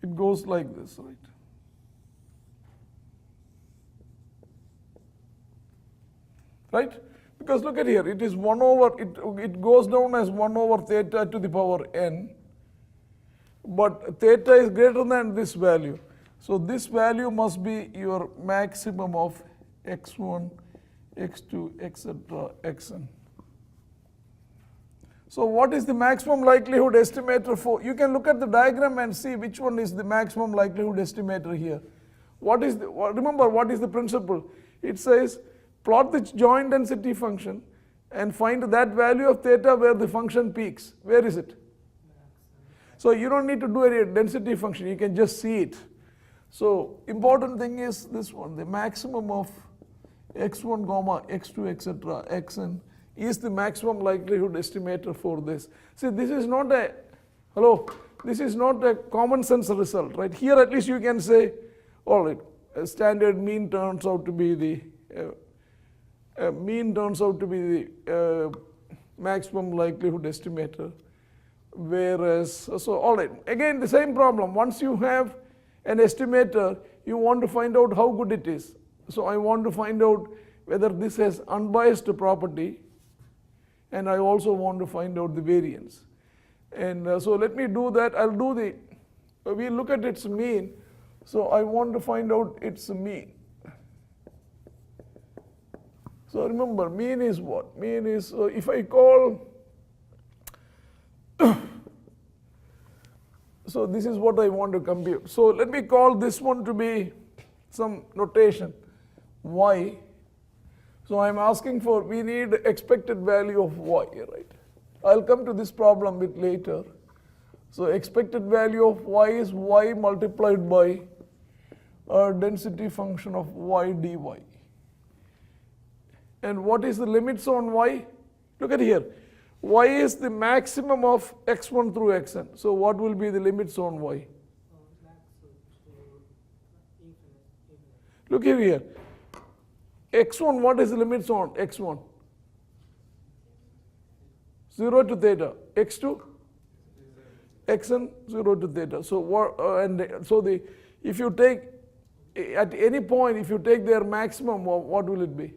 it goes like this, right? Right? Because look at here, it is 1 over, it goes down as 1 over theta to the power n, but theta is greater than this value. So this value must be your maximum of x1, x2, etc., xn. So what is the maximum likelihood estimator for? You can look at the diagram and see which one is the maximum likelihood estimator here. What is the, remember what is the principle? It says plot the joint density function and find that value of theta where the function peaks. Where is it? So you don't need to do any density function, you can just see it. So important thing is this one, the maximum of x1 comma x2 etc. xn is the maximum likelihood estimator for this. See, this is not a, this is not a common sense result, right? Here at least you can say, all right, a standard mean turns out to be the maximum likelihood estimator. Whereas, so all right, again the same problem. Once you have an estimator, you want to find out how good it is. So I want to find out whether this has unbiased property, and I also want to find out the variance. And so let me do that. I'll do the, we look at its mean. So I want to find out its mean. So remember, mean is what? Mean is, so if I call, so this is what I want to compute. So let me call this one to be some notation, y. So I'm asking for, we need expected value of y, right? I'll come to this problem a bit later. So expected value of y is y multiplied by a density function of y dy. And what is the limits on y? Look at here. Y is the maximum of x1 through xn. So what will be the limits on y? Look here. x1, what is the limits on x1? 0 to theta. x2? xn 0 to theta. So what? If you take at any point, if you take their maximum, what will it be?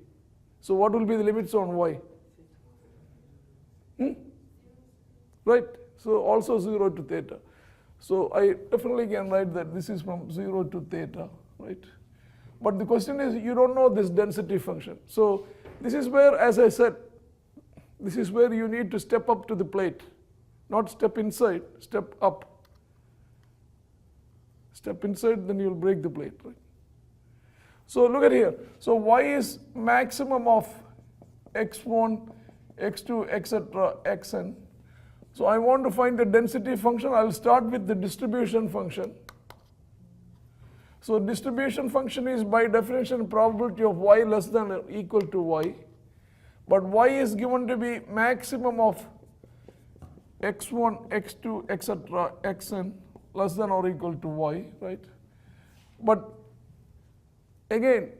So what will be the limits on y? Right. So also 0 to theta. So I definitely can write that this is from 0 to theta, right? But the question is, you don't know this density function. So this is where, as I said, this is where you need to step up to the plate. Not step inside, step up. Step inside, then you'll break the plate, right? So look at here. So y is maximum of x1, x2, etc., xn. So I want to find the density function. I'll start with the distribution function. So distribution function is by definition probability of y less than or equal to y. But y is given to be maximum of x1, x2, etc., xn less than or equal to y, right? But again,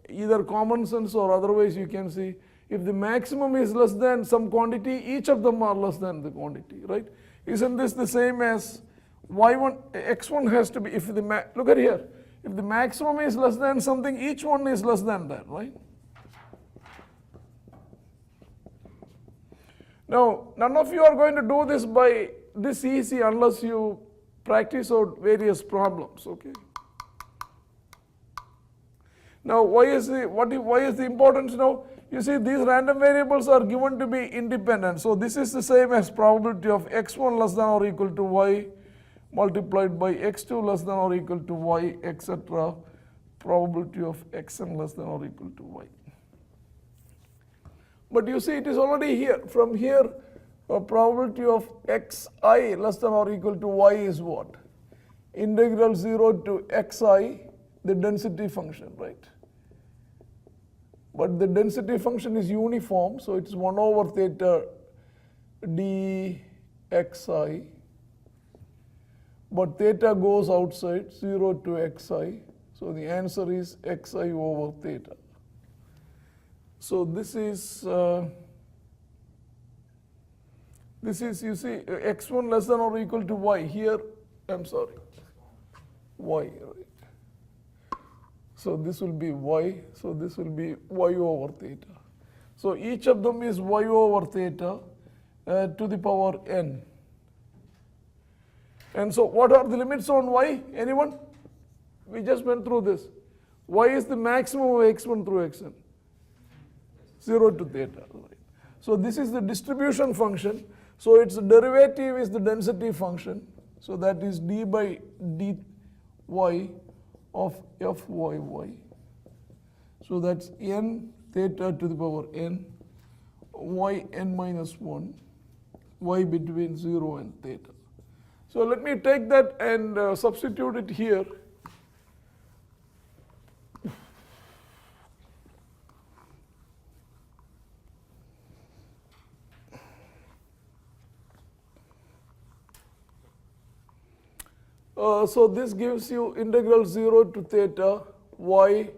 either common sense or otherwise you can see, if the maximum is less than some quantity, each of them are less than the quantity, right? Isn't this the same as y1, x1 has to be, if the, look at here, if the maximum is less than something, each one is less than that, right? Now, none of you are going to do this by this easy unless you practice out various problems, okay? Now, why is the importance now? You see, these random variables are given to be independent. So this is the same as probability of x1 less than or equal to y multiplied by x2 less than or equal to y, etc. Probability of xn less than or equal to y. But you see, it is already here. From here, a probability of xi less than or equal to y is what? Integral 0 to xi, the density function, right? But the density function is uniform, so it's 1 over theta dxi. But theta goes outside, 0 to xi. So the answer is xi over theta. So this is you see, x1 less than or equal to y. Here, I'm sorry, y, right? So this will be y, so this will be y over theta. So each of them is y over theta to the power n. And so what are the limits on y? Anyone? We just went through this. Y is the maximum of x1 through xn. 0 to theta. Right? So this is the distribution function. So its derivative is the density function. So that is d by dy of fyy. So that's n theta to the power n, y n minus 1, y between 0 and theta. So let me take that and substitute it here. So this gives you integral 0 to theta y,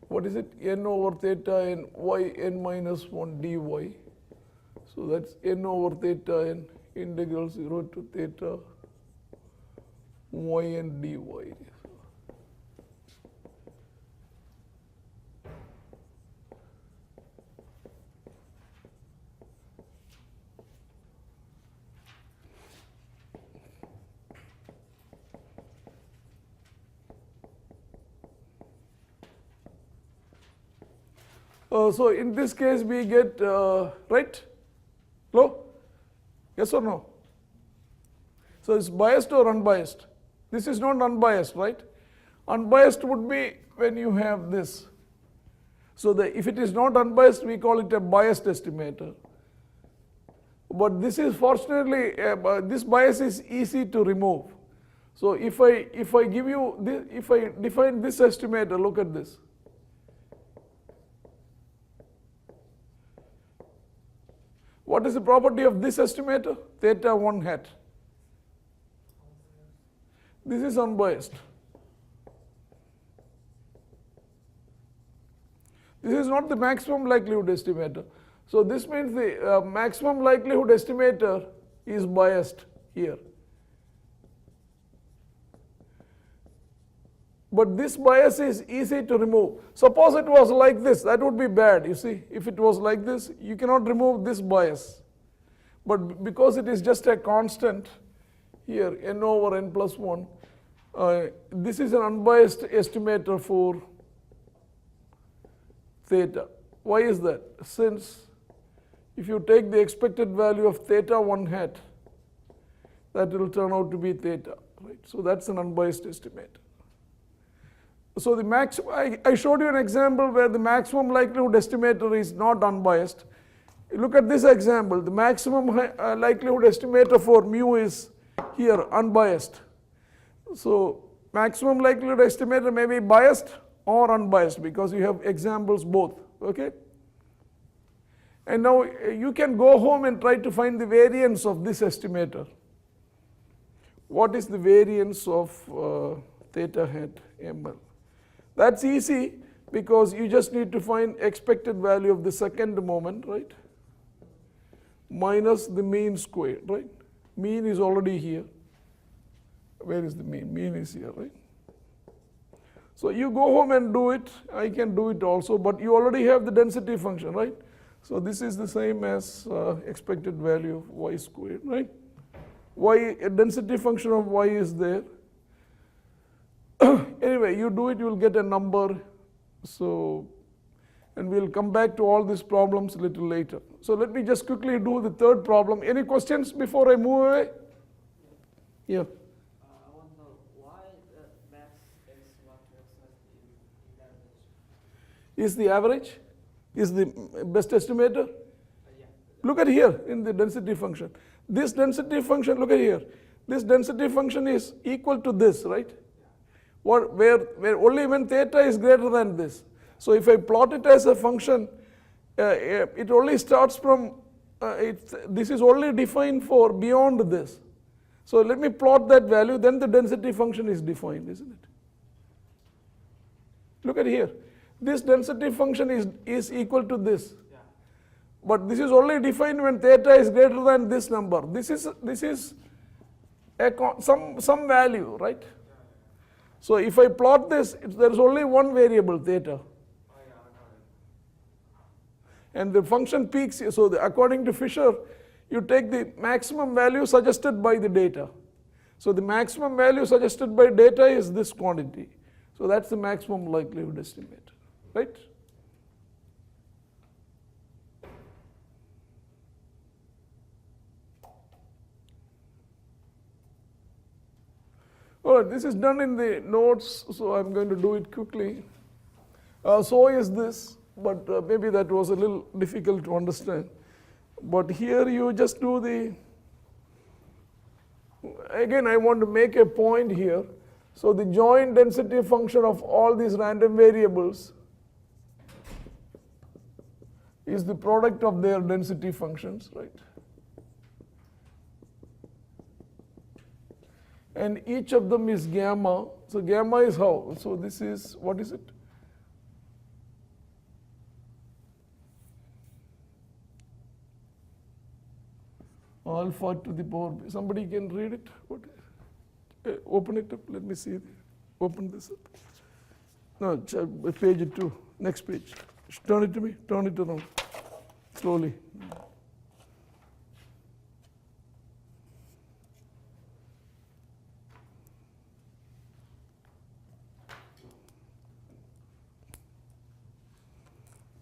what is it, n over theta and y n minus 1 dy. So that's n over theta and integral 0 to theta y n dy. So in this case we get, right? Hello? Yes or no? So it's biased or unbiased? This is not unbiased, right? Unbiased would be when you have this. So if it is not unbiased, we call it a biased estimator. But this is fortunately, this bias is easy to remove. So if I give you this, if I define this estimator, look at this. What is the property of this estimator? Theta 1 hat. This is unbiased. This is not the maximum likelihood estimator. So this means the maximum likelihood estimator is biased here. But this bias is easy to remove. Suppose it was like this, that would be bad. You see, if it was like this, you cannot remove this bias. But because it is just a constant here, n over n plus 1, this is an unbiased estimator for theta. Why is that? Since if you take the expected value of theta 1 hat, that will turn out to be theta, right? So that's an unbiased estimator. So the I showed you an example where the maximum likelihood estimator is not unbiased. Look at this example. The maximum likelihood estimator for mu is here unbiased. So maximum likelihood estimator may be biased or unbiased because you have examples both. Okay? And now you can go home and try to find the variance of this estimator. What is the variance of theta hat ml? That's easy because you just need to find expected value of the second moment, right? Minus the mean squared, right? Mean is already here. Where is the mean? Mean is here, right? So you go home and do it. I can do it also, but you already have the density function, right? So this is the same as expected value of y squared, right? Y, a density function of y is there. Anyway, you do it, you will get a number. So, and we'll come back to all these problems a little later. So let me just quickly do the third problem. Any questions before I move away? Yeah. I want to know why max is what Is the average? Is the best estimator? yeah. Look at here in the density function. This density function, look at here. This density function is equal to this, right? Where only when theta is greater than this. So if I plot it as a function, it only starts from, this is only defined for beyond this. So let me plot that value, then the density function is defined, isn't it? Look at here. This density function is equal to this. Yeah. But this is only defined when theta is greater than this number. This is some value, right? So if I plot this, there is only one variable, theta. And the function peaks, so according to Fisher, you take the maximum value suggested by the data. So the maximum value suggested by data is this quantity. So that's the maximum likelihood estimate, right? All right, this is done in the notes, so I'm going to do it quickly. So is this, but maybe that was a little difficult to understand. But here you just do the, again I want to make a point here. So the joint density function of all these random variables is the product of their density functions, right? And each of them is gamma. So gamma is how? So this is, what is it? Alpha to the power b. Somebody can read it? What? Open it up. Let me see. Open this up. No, page 2. Next page. Turn it to me. Turn it around. Slowly.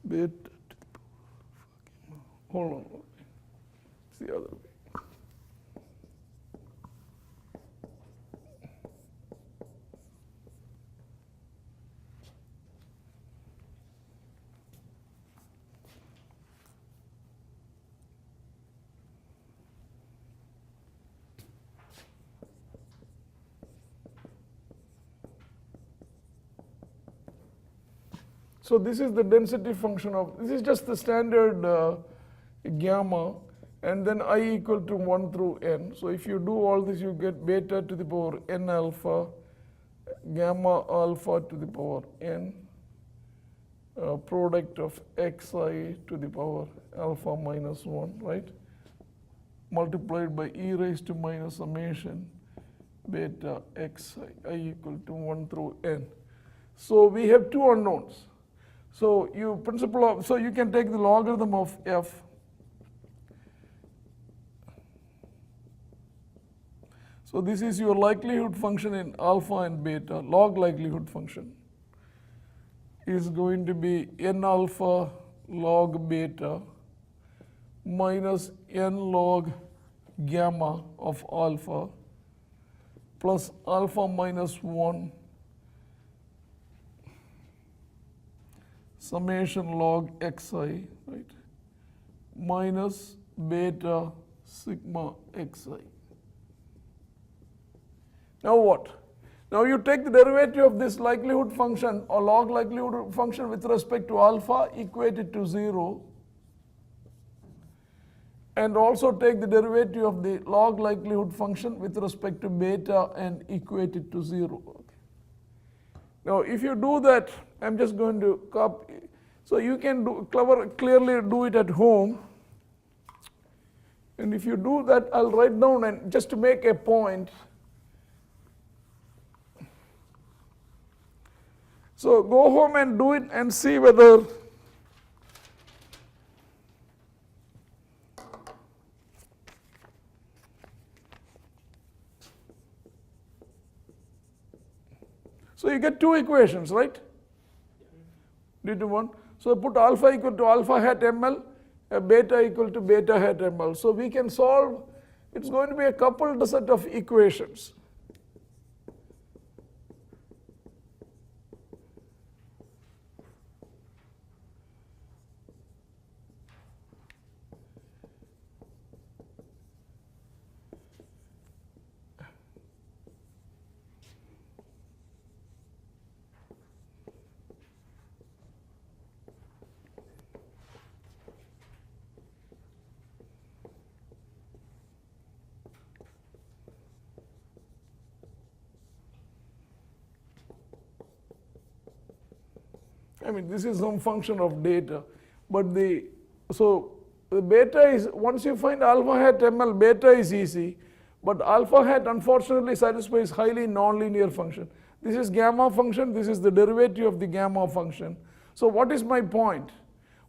Beta to the power. Hold on. It's the other way. So this is the density function of, this is just the standard gamma, and then I equal to 1 through n. So if you do all this, you get beta to the power n alpha, gamma alpha to the power n, product of xi to the power alpha minus 1, right? Multiplied by e raised to minus summation beta xi I equal to 1 through n. So we have two unknowns. So you can take the logarithm of f. So this is your likelihood function in alpha and beta, log likelihood function is going to be n alpha log beta minus n log gamma of alpha plus alpha minus 1 summation log xi, right, minus beta sigma xi. Now what? Now you take the derivative of this likelihood function or log likelihood function with respect to alpha, equate it to 0, and also take the derivative of the log likelihood function with respect to beta and equate it to 0. Okay. Now if you do that, I'm just going to copy. So you can clearly do it at home. And if you do that, I'll write down, and just to make a point. So go home and do it and see whether so you get two equations, right? D to 1. So put alpha equal to alpha hat ml, beta equal to beta hat ml. So we can solve, it's going to be a coupled set of equations. I mean, this is some function of data, but the beta is, once you find alpha hat ml, beta is easy, but alpha hat unfortunately satisfies highly nonlinear function. This is gamma function, this is the derivative of the gamma function. So what is my point?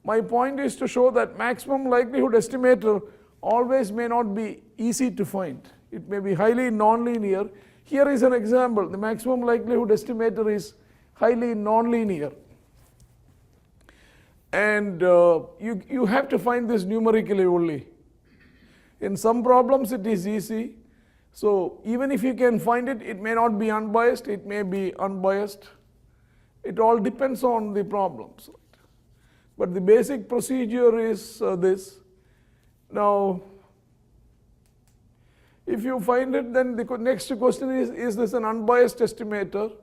My point is to show that maximum likelihood estimator always may not be easy to find. It may be highly nonlinear. Here is an example. The maximum likelihood estimator is highly nonlinear. And you have to find this numerically only. In some problems it is easy. So even if you can find it, it may not be unbiased, it may be unbiased. It all depends on the problems. But the basic procedure is this. Now, if you find it, then the next question is this an unbiased estimator?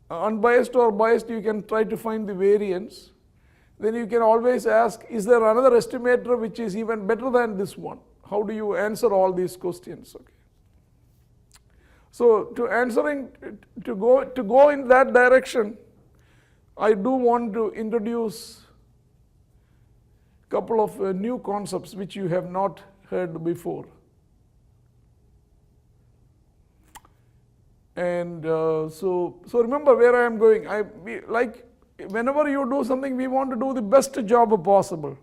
Unbiased or biased, you can try to find the variance. Then you can always ask, is there another estimator which is even better than this one? How do you answer all these questions? Okay. So to go in that direction, I do want to introduce a couple of new concepts which you have not heard before. And so remember where I am going. Like whenever you do something, we want to do the best job possible.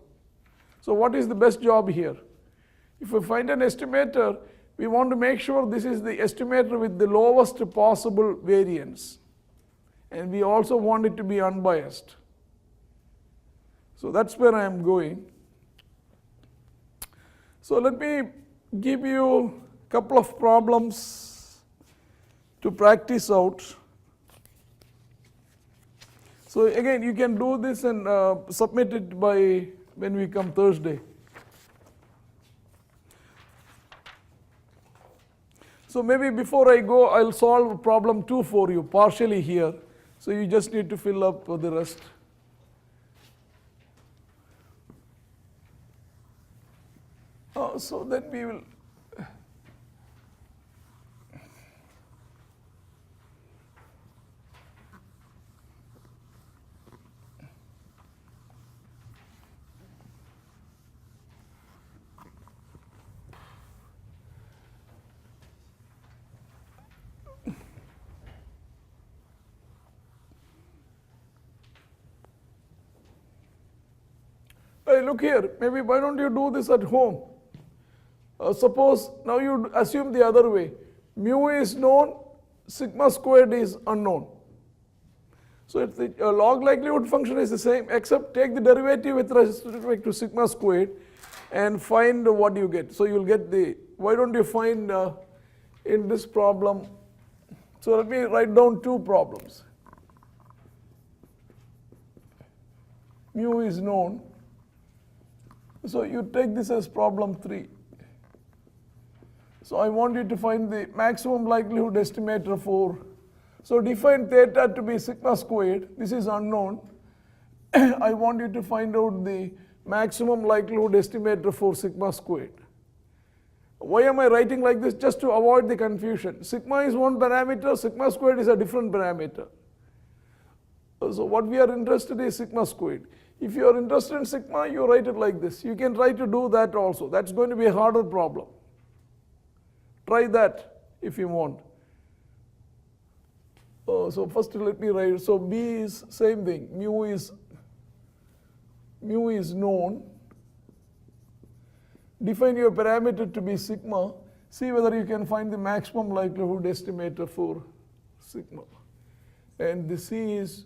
So what is the best job here? If we find an estimator, we want to make sure this is the estimator with the lowest possible variance. And we also want it to be unbiased. So that's where I am going. So let me give you a couple of problems to practice out. So again, you can do this and submit it by when we come Thursday. So maybe before I go, I'll solve problem 2 for you, partially here. So you just need to fill up the rest. So then we will. Pillai, look here, maybe why don't you do this at home? Suppose now you assume the other way. Mu is known, sigma squared is unknown. So if the log likelihood function is the same, except take the derivative with respect to sigma squared and find what you get. So you'll get the, why don't you find in this problem, so let me write down two problems. Mu is known. So you take this as problem 3. So I want you to find the maximum likelihood estimator for, so define theta to be sigma squared, this is unknown. I want you to find out the maximum likelihood estimator for sigma squared. Why am I writing like this? Just to avoid the confusion. Sigma is one parameter, sigma squared is a different parameter. So what we are interested in is sigma squared. If you are interested in sigma, you write it like this. You can try to do that also. That's going to be a harder problem. Try that if you want. So first let me write, so B is same thing, mu is known. Define your parameter to be sigma. See whether you can find the maximum likelihood estimator for sigma. And the C is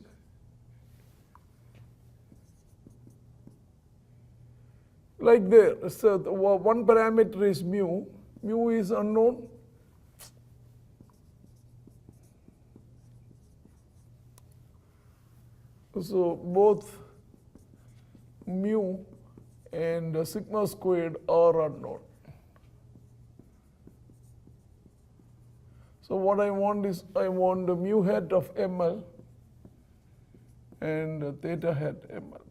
like there. So the one parameter is mu. Mu is unknown. So both mu and sigma squared are unknown. So what I want is, I want the mu hat of ml and theta hat ml.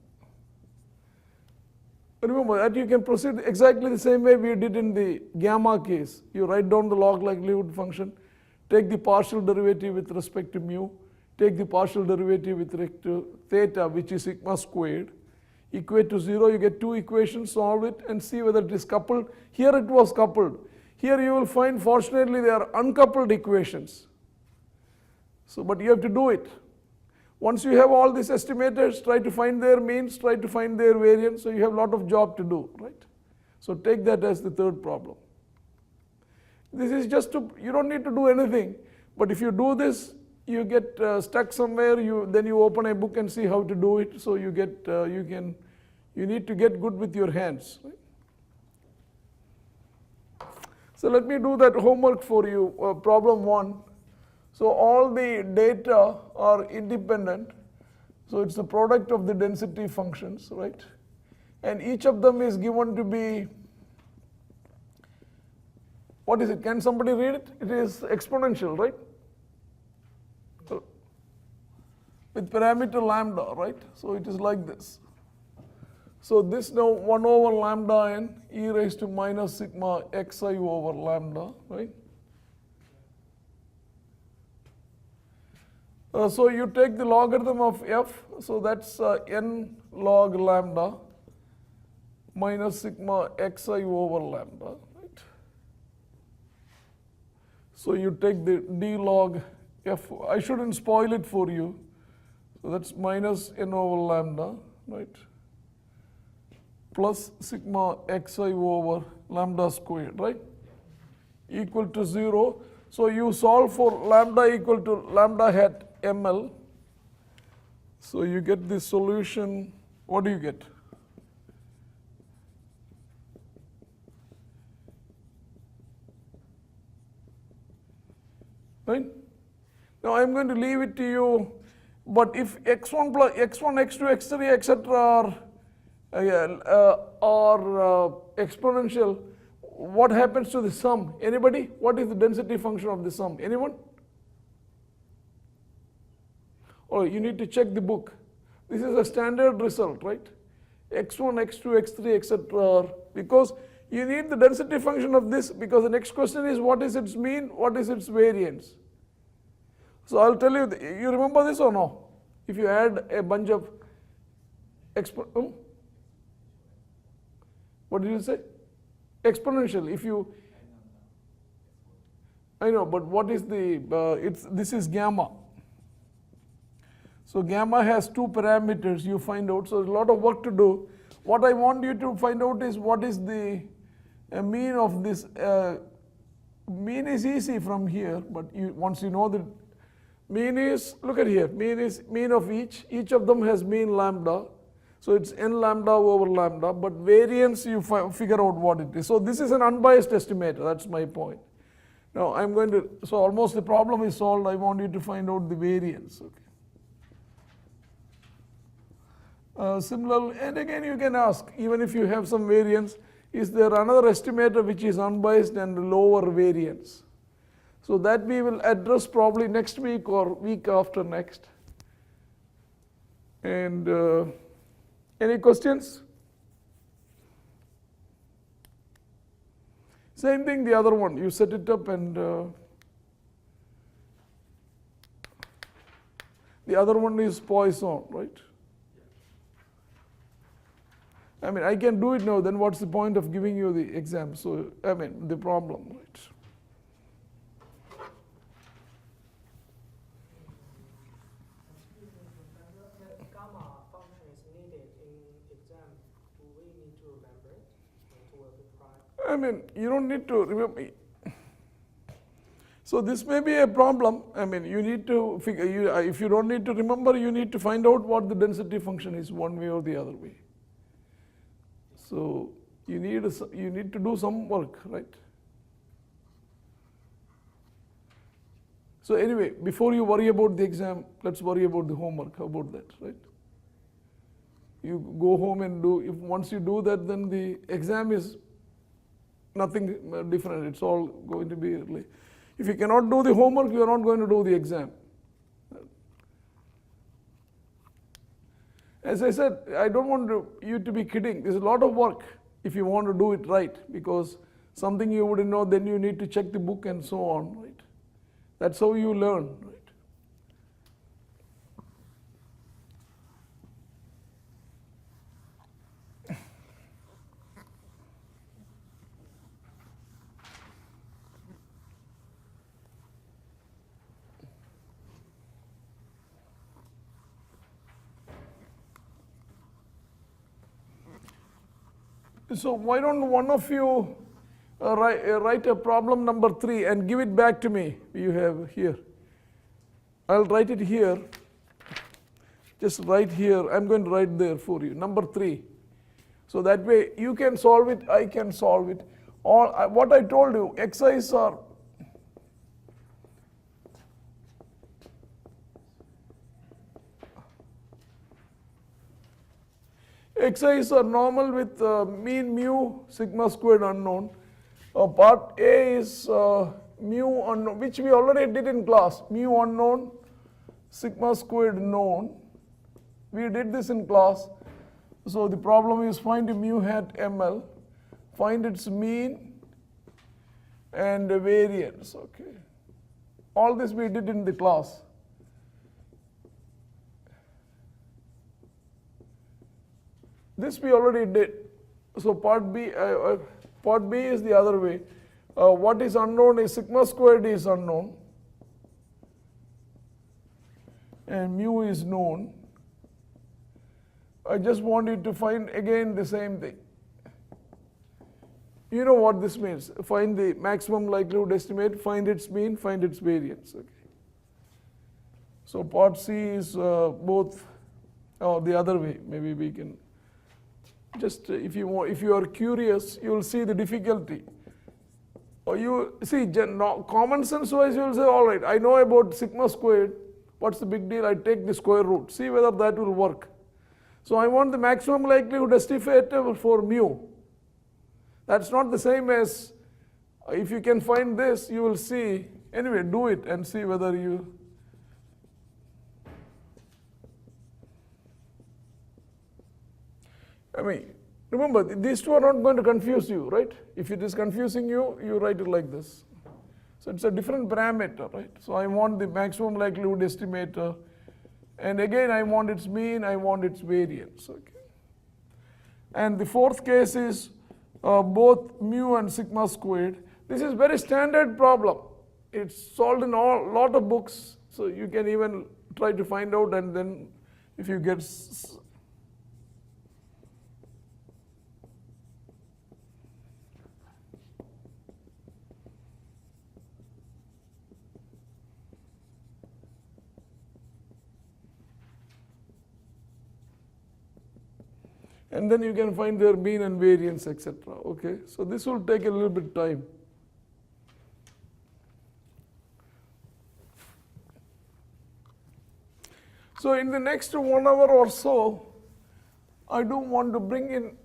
Remember that you can proceed exactly the same way we did in the gamma case. You write down the log likelihood function, take the partial derivative with respect to mu, take the partial derivative with respect to theta, which is sigma squared, equate to 0, you get two equations, solve it and see whether it is coupled. Here it was coupled. Here you will find, fortunately, they are uncoupled equations. So, but you have to do it. Once you have all these estimators, try to find their means, try to find their variance, so you have a lot of job to do, right? So take that as the third problem. This is just to, you don't need to do anything, but if you do this, you get stuck somewhere, then you open a book and see how to do it, so you get, you need to get good with your hands, right? So let me do that homework for you, problem 1. So all the data are independent. So it's the product of the density functions, right? And each of them is given to be, what is it? Can somebody read it? It is exponential, right? So with parameter lambda, right? So it is like this. So this now 1 over lambda n e raised to minus sigma xi over lambda, right? So you take the logarithm of f, so that's n log lambda minus sigma xi over lambda, right? So you take the d log f, I shouldn't spoil it for you, so that's minus n over lambda, right? Plus sigma xi over lambda squared, right? Equal to 0. So you solve for lambda equal to lambda hat ml. So you get the solution, what do you get? Right? Now I'm going to leave it to you, but if x1 plus x1, x2, x3, etc. are exponential, what happens to the sum? Anybody? What is the density function of the sum? Anyone? Oh, you need to check the book. This is a standard result, right? x1, x2, x3, etc. Because you need the density function of this, because the next question is what is its mean, what is its variance. So I'll tell you, you remember this or no? If you add a bunch of what did you say? Exponential. If you, I know, but what is the, this is gamma. So gamma has two parameters you find out, so there's a lot of work to do. what I want you to find out is what is the mean of this. Mean is easy from here, but once you know the mean is, look at here, mean is mean of each of them has mean lambda. So it's n lambda over lambda, but variance you figure out what it is. So this is an unbiased estimator, that's my point. Now I'm going to, so almost the problem is solved, I want you to find out the variance. Okay. Similarly, and again you can ask, even if you have some variance, is there another estimator which is unbiased and lower variance? So that we will address probably next week or week after next. And any questions? Same thing the other one, you set it up and the other one is Poisson, right? I mean, I can do it now, then what's the point of giving you the exam? So, I mean, the problem, right? The gamma function is needed in exam. Do we need to remember it to work with prime? I mean, you don't need to remember. So this may be a problem. I mean, you need to figure, if you don't need to remember, you need to find out what the density function is one way or the other way. So you need to do some work, right? So anyway, before you worry about the exam, let's worry about the homework. How about that, right? You go home and do, once you do that, then the exam is nothing different. It's all going to be really. If you cannot do the homework, you are not going to do the exam. As I said, I don't want you to be kidding. There's a lot of work if you want to do it right, because something you wouldn't know, then you need to check the book and so on, right? That's how you learn, right? So why don't one of you write a problem number 3 and give it back to me. You have here. I'll write it here. Just write here. I'm going to write there for you. Number 3. So that way you can solve it, I can solve it. What I told you, xi's are xi's are normal with mean mu, sigma squared unknown. Part A is mu unknown, which we already did in class. Mu unknown, sigma squared known. We did this in class. So the problem is find mu hat ml, find its mean and variance. Okay. All this we did in the class. This we already did. So part B is the other way. What is unknown is sigma squared is unknown, and mu is known. I just want you to find again the same thing. You know what this means. Find the maximum likelihood estimate, find its mean, find its variance. Okay. So part C is both, the other way. Maybe we can just, if you are curious, you will see the difficulty. Or you see, common sense wise, you will say, all right, I know about sigma squared. What's the big deal? I take the square root. See whether that will work. So I want the maximum likelihood estimator for mu. That's not the same as, if you can find this, you will see. Anyway, do it and see whether you. I mean, remember, these two are not going to confuse you, right? If it is confusing you, you write it like this. So it's a different parameter, right? So I want the maximum likelihood estimator. And again, I want its mean, I want its variance. Okay. And the fourth case is both mu and sigma squared. This is very standard problem. It's solved in a lot of books. So you can even try to find out, and then if you get and then you can find their mean and variance, etc. Okay, so this will take a little bit time. So in the next 1 hour or so, I do want to bring in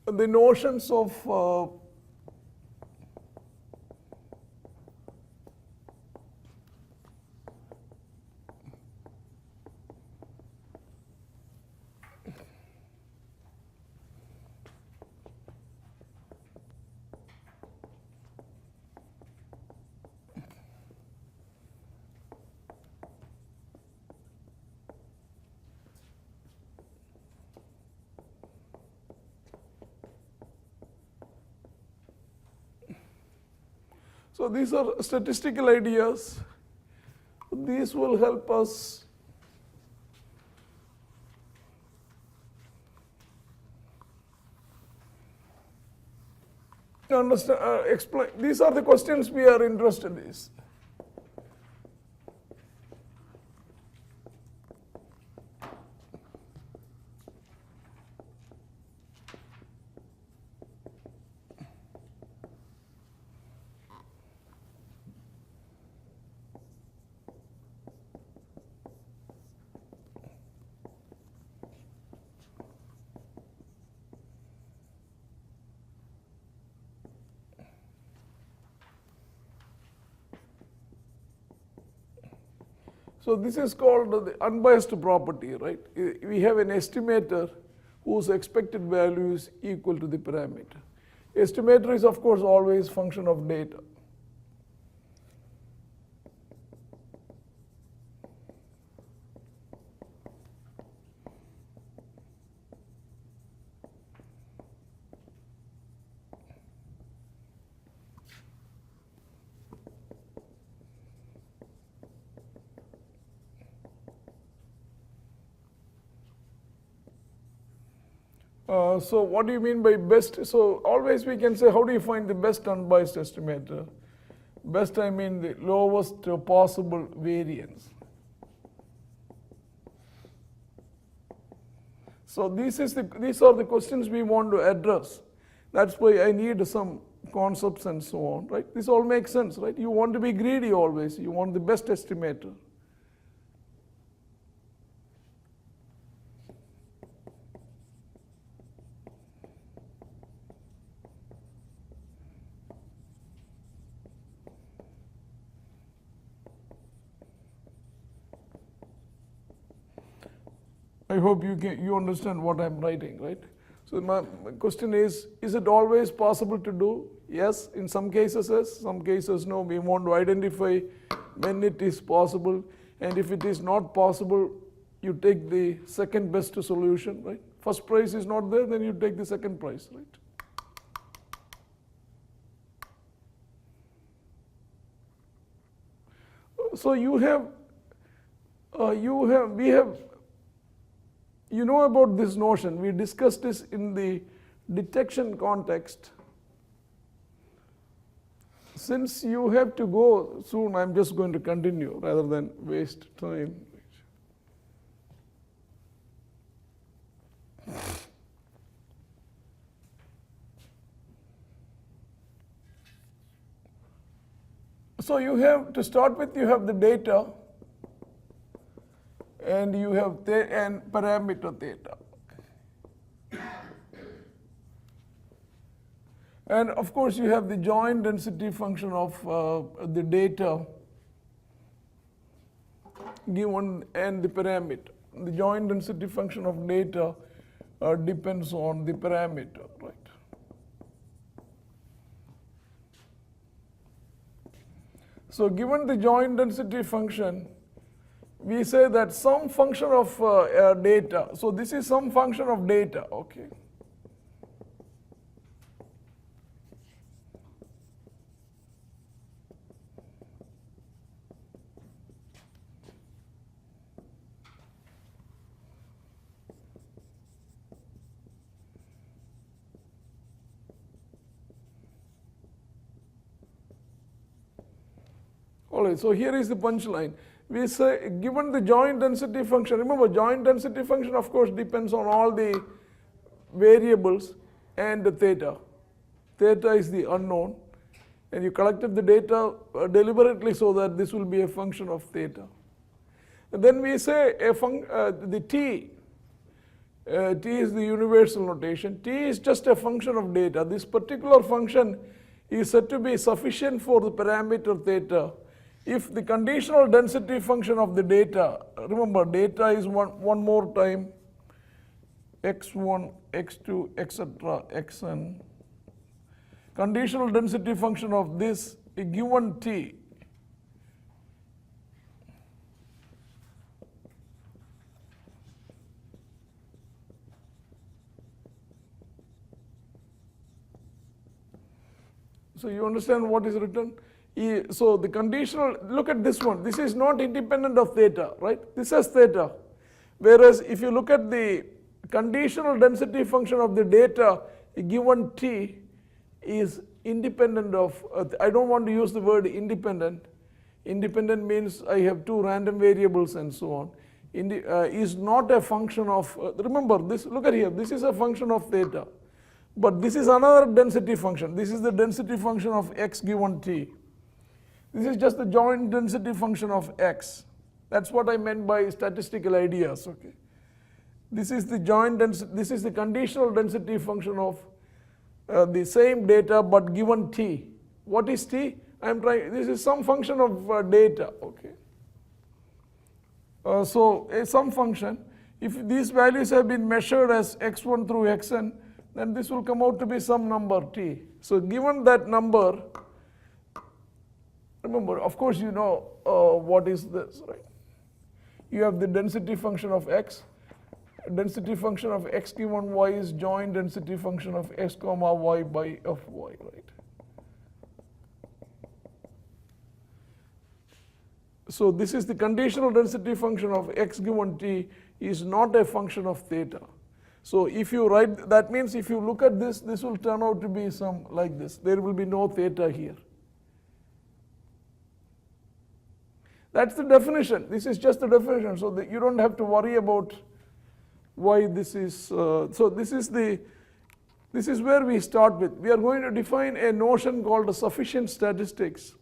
the notions of so these are statistical ideas. These will help us to understand, explain. These are the questions we are interested in. So this is called the unbiased property, right? We have an estimator whose expected value is equal to the parameter. Estimator is of course always function of data. So what do you mean by best? So always we can say, how do you find the best unbiased estimator? Best, I mean the lowest possible variance. So these are the questions we want to address. That's why I need some concepts and so on, right? This all makes sense, right? You want to be greedy always. You want the best estimator. I hope you understand what I'm writing, right? So my question is it always possible to do? Yes, in some cases yes, some cases no. We want to identify when it is possible, and if it is not possible, you take the second best solution, right? First price is not there, then you take the second price, right? So you know about this notion. We discussed this in the detection context. Since you have to go soon, I'm just going to continue rather than waste time. So you have, to start with, you have the data, and you have and parameter theta. And of course you have the joint density function of the data given and the parameter. The joint density function of data depends on the parameter, right? So given the joint density function, we say that some function of data, so this is some function of data, okay? follow it. So here is the punchline. We say, given the joint density function, remember joint density function of course depends on all the variables and the theta. Theta is the unknown, and you collected the data deliberately so that this will be a function of theta. And then we say the t, t is the universal notation. T is just a function of data. This particular function is said to be sufficient for the parameter theta if the conditional density function of the data, remember data is one more time x1, x2, etc., xn. Conditional density function of this a given t so you understand what is written? So the conditional, look at this one, this is not independent of theta, right? This has theta. Whereas if you look at the conditional density function of the data, a given t is independent of, I don't want to use the word independent. Independent means I have two random variables and so on. Is not a function of, remember this, look at here, this is a function of theta. But this is another density function. This is the density function of x given t. This is just the joint density function of x. That's what I meant by statistical ideas. Okay. This is the joint density. This is the conditional density function of the same data but given t. What is t? I am trying. This is some function of data. Okay. So some function. If these values have been measured as x1 through xn, then this will come out to be some number t. So given that number, remember, of course you know what is this, right? You have the density function of x. Density function of x given y is joint density function of x comma y by of y, right? So this is the conditional density function of x given t is not a function of theta. So if you write, that means if you look at this, this will turn out to be some like this. There will be no theta here. That's the definition. This is just the definition. So that you don't have to worry about why this is. So this is where we start with. We are going to define a notion called sufficient statistics.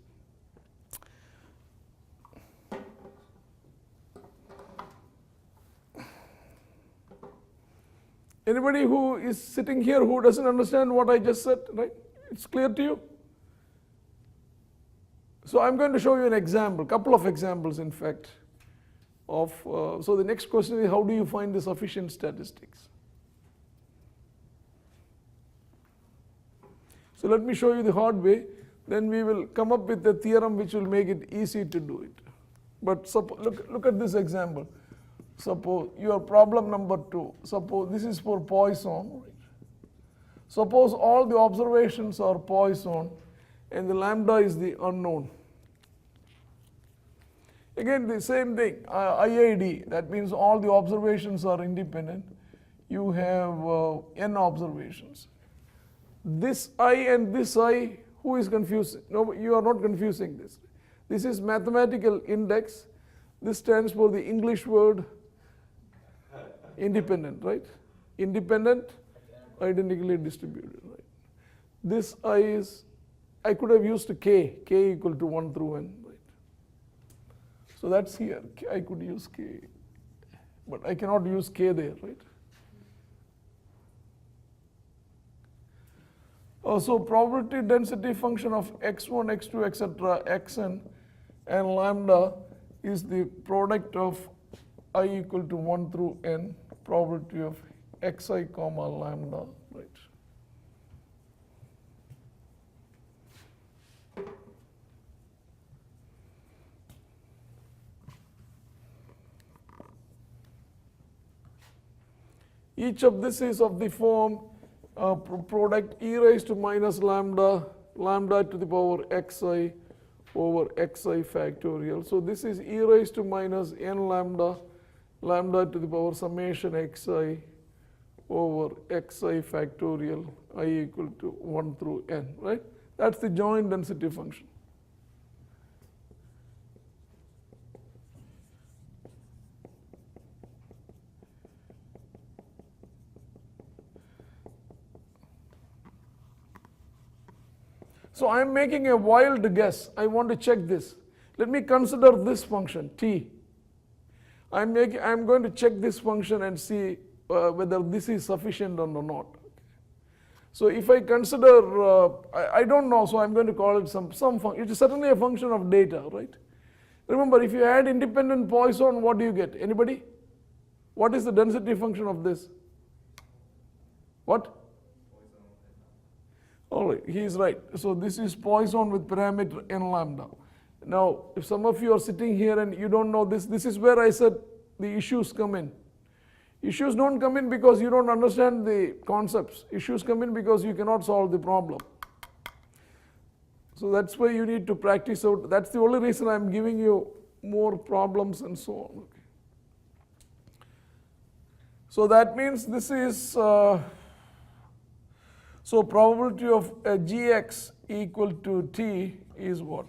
Anybody who is sitting here who doesn't understand what I just said, right? It's clear to you? So I'm going to show you an example, couple of examples in fact, of, so the next question is how do you find the sufficient statistics? So let me show you the hard way, then we will come up with a theorem which will make it easy to do it. But look at this example. Suppose your problem number 2, suppose this is for Poisson. Suppose all the observations are Poisson and the lambda is the unknown. Again the same thing, IID, that means all the observations are independent. You have n observations. This I and this I, who is confusing? No, you are not confusing this. This is mathematical index. This stands for the English word independent, right? Independent, identically distributed, right? This I is, I could have used k equal to 1 through n, right? So that's here, I could use k, but I cannot use k there, right? So probability density function of x1, x2, etc., xn and lambda is the product of I equal to 1 through n, probability of xi comma lambda, right? Each of this is of the form product e raised to minus lambda, lambda to the power xi over xi factorial. So this is e raised to minus n lambda, lambda to the power summation xi over xi factorial, I equal to 1 through n, right? That's the joint density function. So I'm making a wild guess. I want to check this. Let me consider this function, t. I'm going to check this function and see whether this is sufficient or not. So if I consider, I don't know, so I'm going to call it some function. It is certainly a function of data, right? Remember, if you add independent Poisson, what do you get? Anybody? What is the density function of this? What? All right, he is right. So this is Poisson with parameter n lambda. Now, if some of you are sitting here and you don't know this, this is where I said the issues come in. Issues don't come in because you don't understand the concepts. Issues come in because you cannot solve the problem. So that's why you need to practice out. That's the only reason I'm giving you more problems and so on. Okay. So that means this is, so probability of gx equal to t is what?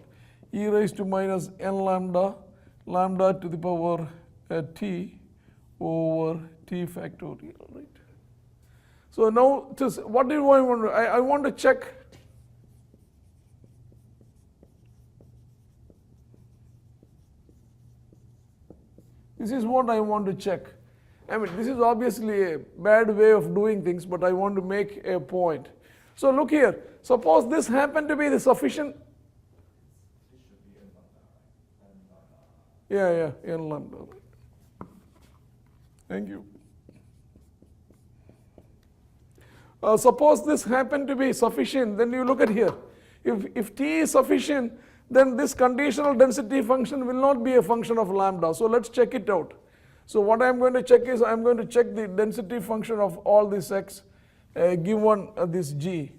E raised to minus n lambda, lambda to the power t over t factorial, right? So now, what do I want to, I want to check. This is what I want to check. I mean, this is obviously a bad way of doing things, but I want to make a point. So look here, suppose this happened to be the sufficient. Yeah, n lambda. Thank you. Suppose this happened to be sufficient, then you look at here. If t is sufficient, then this conditional density function will not be a function of lambda. So let's check it out. So what I'm going to check is I'm going to check the density function of all this x given this g.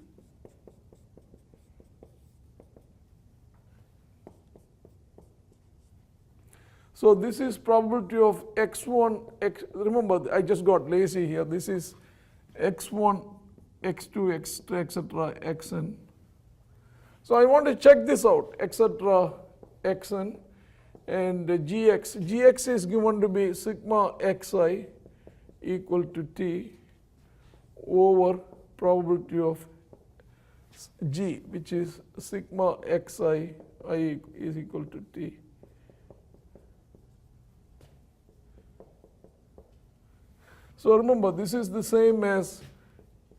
So this is probability of x1, remember I just got lazy here. This is x1, x2, etc., xn. So I want to check this out, etc., xn, and gx. Gx is given to be sigma xi equal to t over probability of g, which is sigma xi I is equal to t. So remember, this is the same as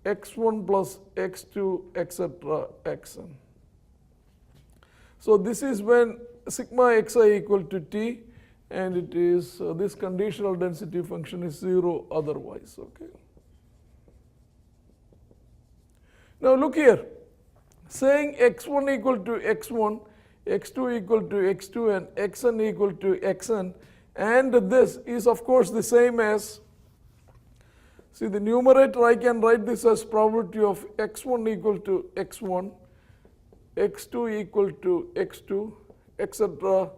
x1 plus x2, etc., xn. So this is when sigma xi equal to t, and it is this conditional density function is 0 otherwise. Okay. Now look here, saying x1 equal to x1, x2 equal to x2, and xn equal to xn, and this is of course the same as, see the numerator I can write this as probability of x1 equal to x1, x2 equal to x2, etc.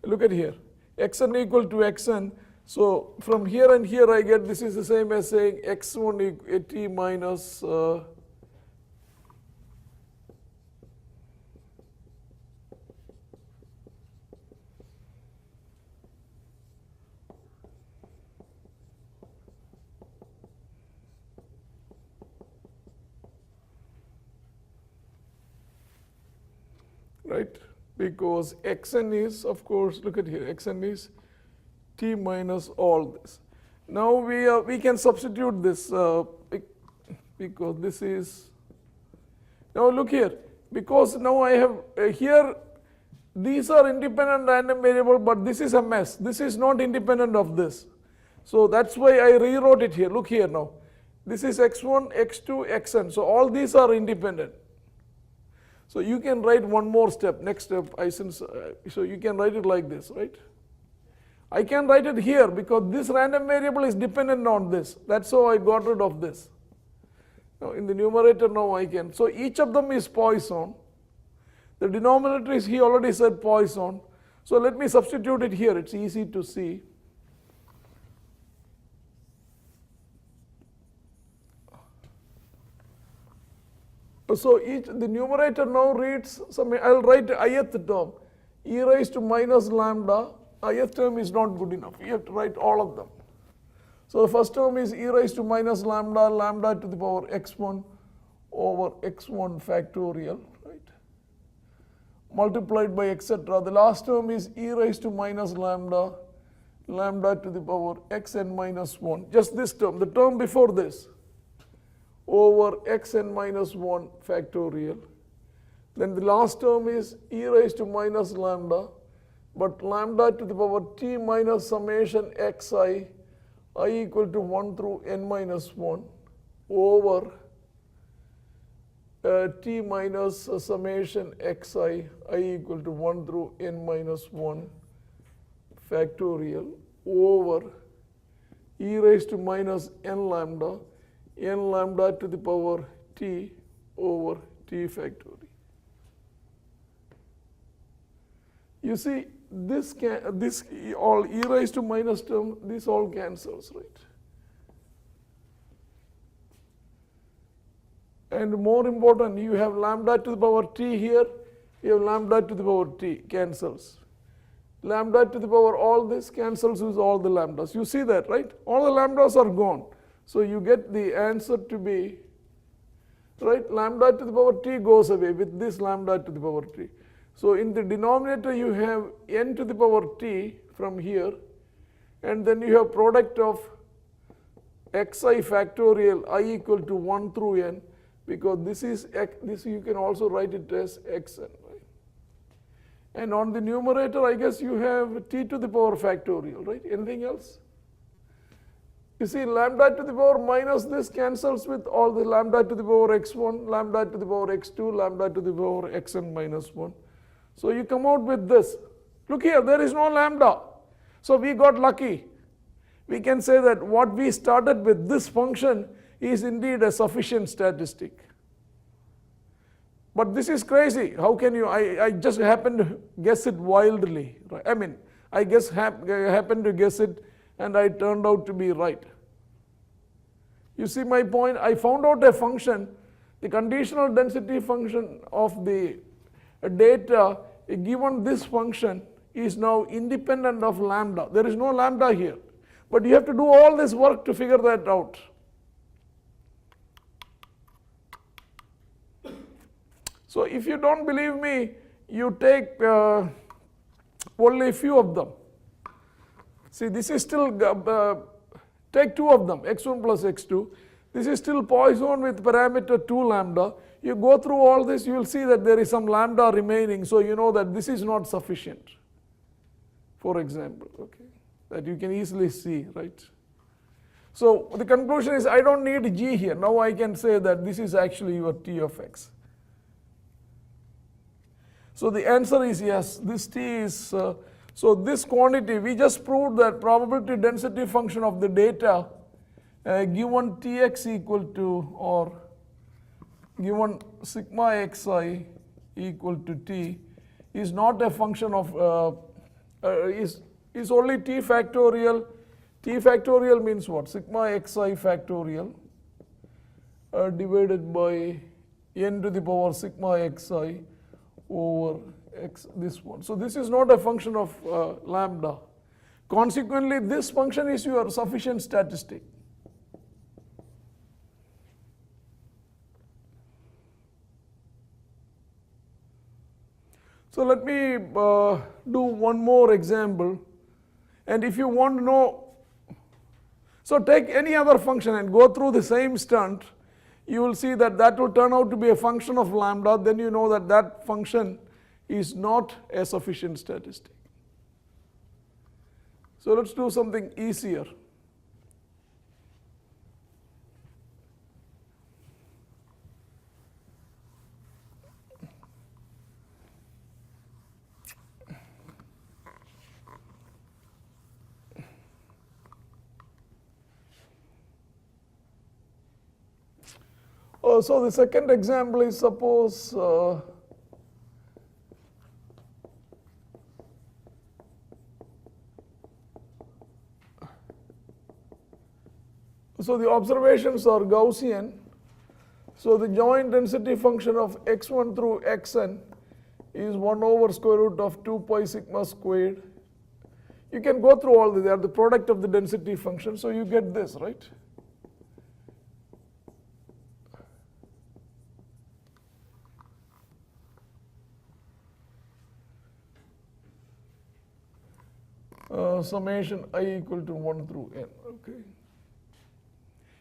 Look at here, xn equal to xn. So from here and here I get this is the same as saying x1 t minus right, because xn is, of course, look at here, xn is t minus all this. Now we can substitute this because this is, now look here, because now I have here, these are independent random variable, but this is a mess. This is not independent of this. So that's why I rewrote it here. Look here now. This is x1, x2, xn. So all these are independent. So you can write one more step, next step, so you can write it like this, right? I can write it here because this random variable is dependent on this. That's how I got rid of this. Now in the numerator now I can, so each of them is Poisson. The denominator is, he already said Poisson. So let me substitute it here, it's easy to see. So the numerator now reads, I'll write ith term, e raised to minus lambda. Ith term is not good enough. You have to write all of them. So the first term is e raised to minus lambda, lambda to the power x1 over x1 factorial, right? multiplied by etc. The last term is e raised to minus lambda, lambda to the power xn minus 1. Just this term, the term before this, over xn minus 1 factorial. Then the last term is e raised to minus lambda, but lambda to the power t minus summation xi, I equal to 1 through n minus 1, over t minus summation xi, I equal to 1 through n minus 1 factorial, over e raised to minus n lambda to the power t over t factorial. You see, this all e raised to minus term, this all cancels, right? And more important, you have lambda to the power t here, you have lambda to the power t, cancels. Lambda to the power all this cancels with all the lambdas. You see that, right? All the lambdas are gone. So you get the answer to be, right, lambda to the power t goes away with this lambda to the power t. So in the denominator you have n to the power t from here, and then you have product of xi factorial I equal to 1 through n, because this is this you can also write it as xn, right? And on the numerator, I guess you have t to the power factorial, right? Anything else? You see, lambda to the power minus this cancels with all the lambda to the power x1, lambda to the power x2, lambda to the power xn minus 1. So you come out with this. Look here, there is no lambda. So we got lucky. We can say that what we started with, this function, is indeed a sufficient statistic. But this is crazy. How can you, I just happened to guess it wildly. Right? I mean, I happened to guess it and I turned out to be right. You see my point? I found out a function, the conditional density function of the data given this function is now independent of lambda. There is no lambda here. But you have to do all this work to figure that out. So if you don't believe me, you take only a few of them. See, this is still, take two of them, x1 plus x2. This is still Poisson with parameter 2 lambda. You go through all this, you will see that there is some lambda remaining, so you know that this is not sufficient, for example, okay, that you can easily see, right? So the conclusion is I don't need g here. Now I can say that this is actually your t of x. So the answer is yes, this t is, so this quantity, we just proved that probability density function of the data given tx equal to, or given sigma xi equal to t, is not a function of, is only t factorial. T factorial means what? Sigma xi factorial divided by n to the power sigma xi over x, this one. So this is not a function of lambda. Consequently, this function is your sufficient statistic. So let me do one more example. And if you want to know, so take any other function and go through the same stunt, you will see that that will turn out to be a function of lambda. Then you know that that function is not a sufficient statistic. So let's do something easier. So the second example is, suppose so the observations are Gaussian. So the joint density function of x1 through xn is 1 over square root of 2 pi sigma squared. You can go through all this. They are the product of the density function. So you get this, right? summation I equal to 1 through n. Okay.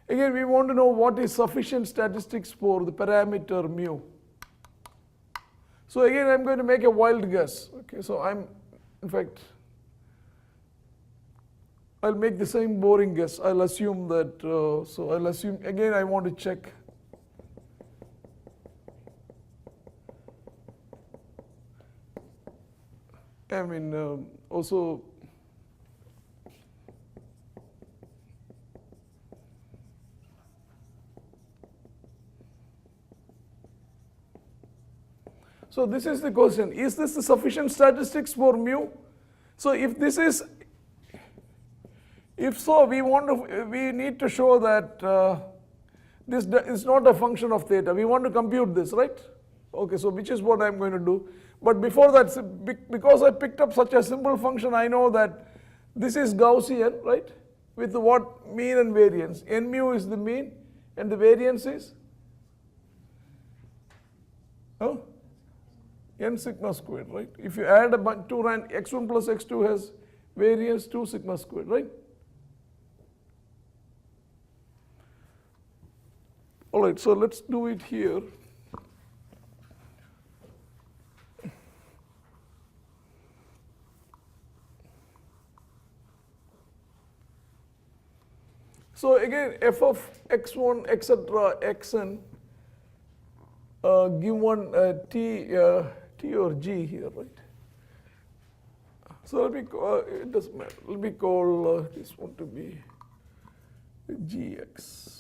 Again, we want to know what is sufficient statistics for the parameter mu. So again, I'm going to make a wild guess. Okay, so in fact, I'll make the same boring guess. I'll assume that, so I'll assume, again, I want to check. I mean, also, so this is the question. Is this the sufficient statistics for mu? So if this is, if so, we need to show that this is not a function of theta. We want to compute this, right? Okay, so which is what I'm going to do. But before that, because I picked up such a simple function, I know that this is Gaussian, right? With what? Mean and variance. N mu is the mean, and the variance is? N sigma squared, right? If you add two rand, x1 plus x2 has variance 2 sigma squared, right? All right, so let's do it here. So again, f of x1, etc., xn, given t or g here, right? So let me it doesn't matter. Let me call this one to be gx.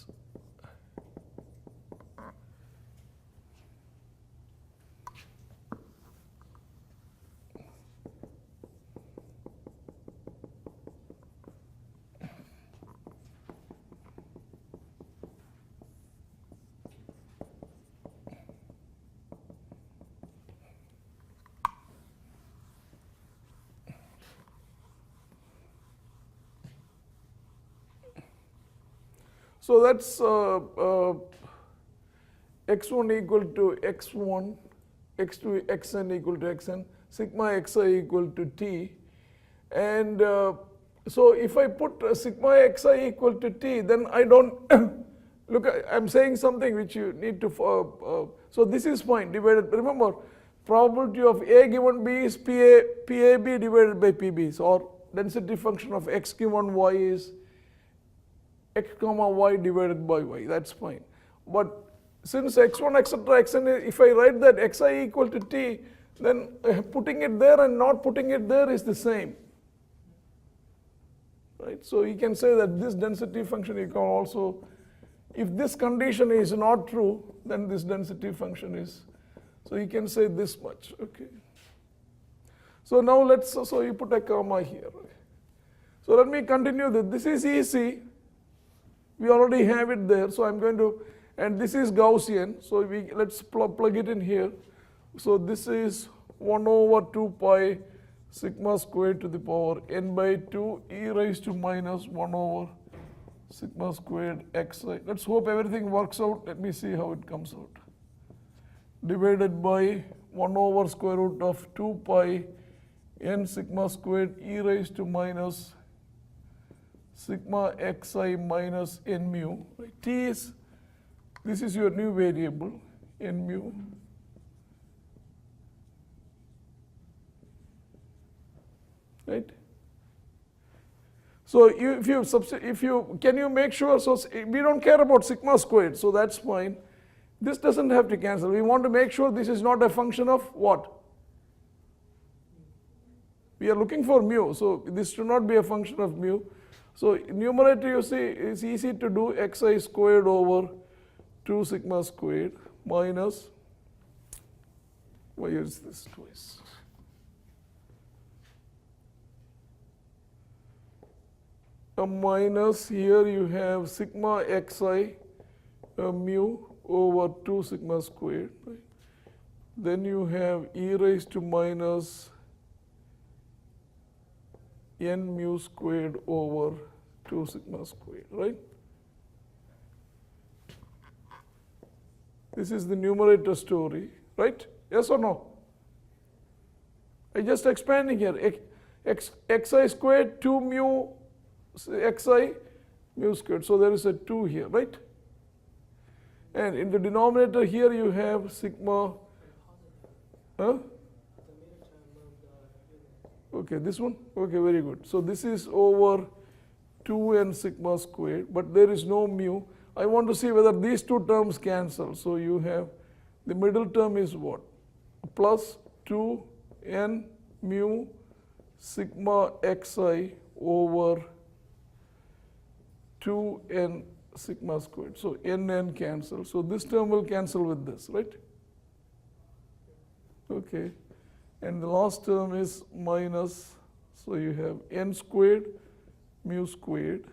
So that's x1 equal to x1, x2, xn equal to xn, sigma xi equal to t. And so if I put sigma xi equal to t, then I don't, look, I'm saying something which you need to, so this is fine, divided, remember, probability of A given B is PAB divided by PB, so or density function of x given y is x comma y divided by y, that's fine. But since x1, etc., xn, if I write that xi equal to t, then putting it there and not putting it there is the same. Right? So you can say that this density function you can also, if this condition is not true, then this density function is, so you can say this much, okay. So now let's, so you put a comma here. So let me continue this. This is easy. We already have it there, so I'm going to, and this is Gaussian, so let's plug it in here. So this is 1 over 2 pi sigma squared to the power n by 2 e raised to minus 1 over sigma squared xi. Let's hope everything works out. Let me see how it comes out. Divided by 1 over square root of 2 pi n sigma squared e raised to minus sigma xi minus n mu. Right? T is, this is your new variable, n mu. Right? So if you can you make sure, so we don't care about sigma squared, so that's fine. This doesn't have to cancel. We want to make sure this is not a function of what? We are looking for mu, so this should not be a function of mu. So numerator, you see, is easy to do, xi squared over 2 sigma squared minus, why is this twice? A minus, here you have sigma xi mu over 2 sigma squared. Right? Then you have e raised to minus n mu squared over 2 sigma squared, right? This is the numerator story, right? Yes or no? I just expanding here. xi squared 2 mu xi mu squared. So there is a 2 here, right? And in the denominator here you have sigma, huh? Okay, this one? Okay, very good. So this is over 2n sigma squared, but there is no mu. I want to see whether these two terms cancel. So you have, the middle term is what? Plus 2n mu sigma xi over 2n sigma squared. So n cancel. So this term will cancel with this, right? Okay. And the last term is minus, so you have n squared mu squared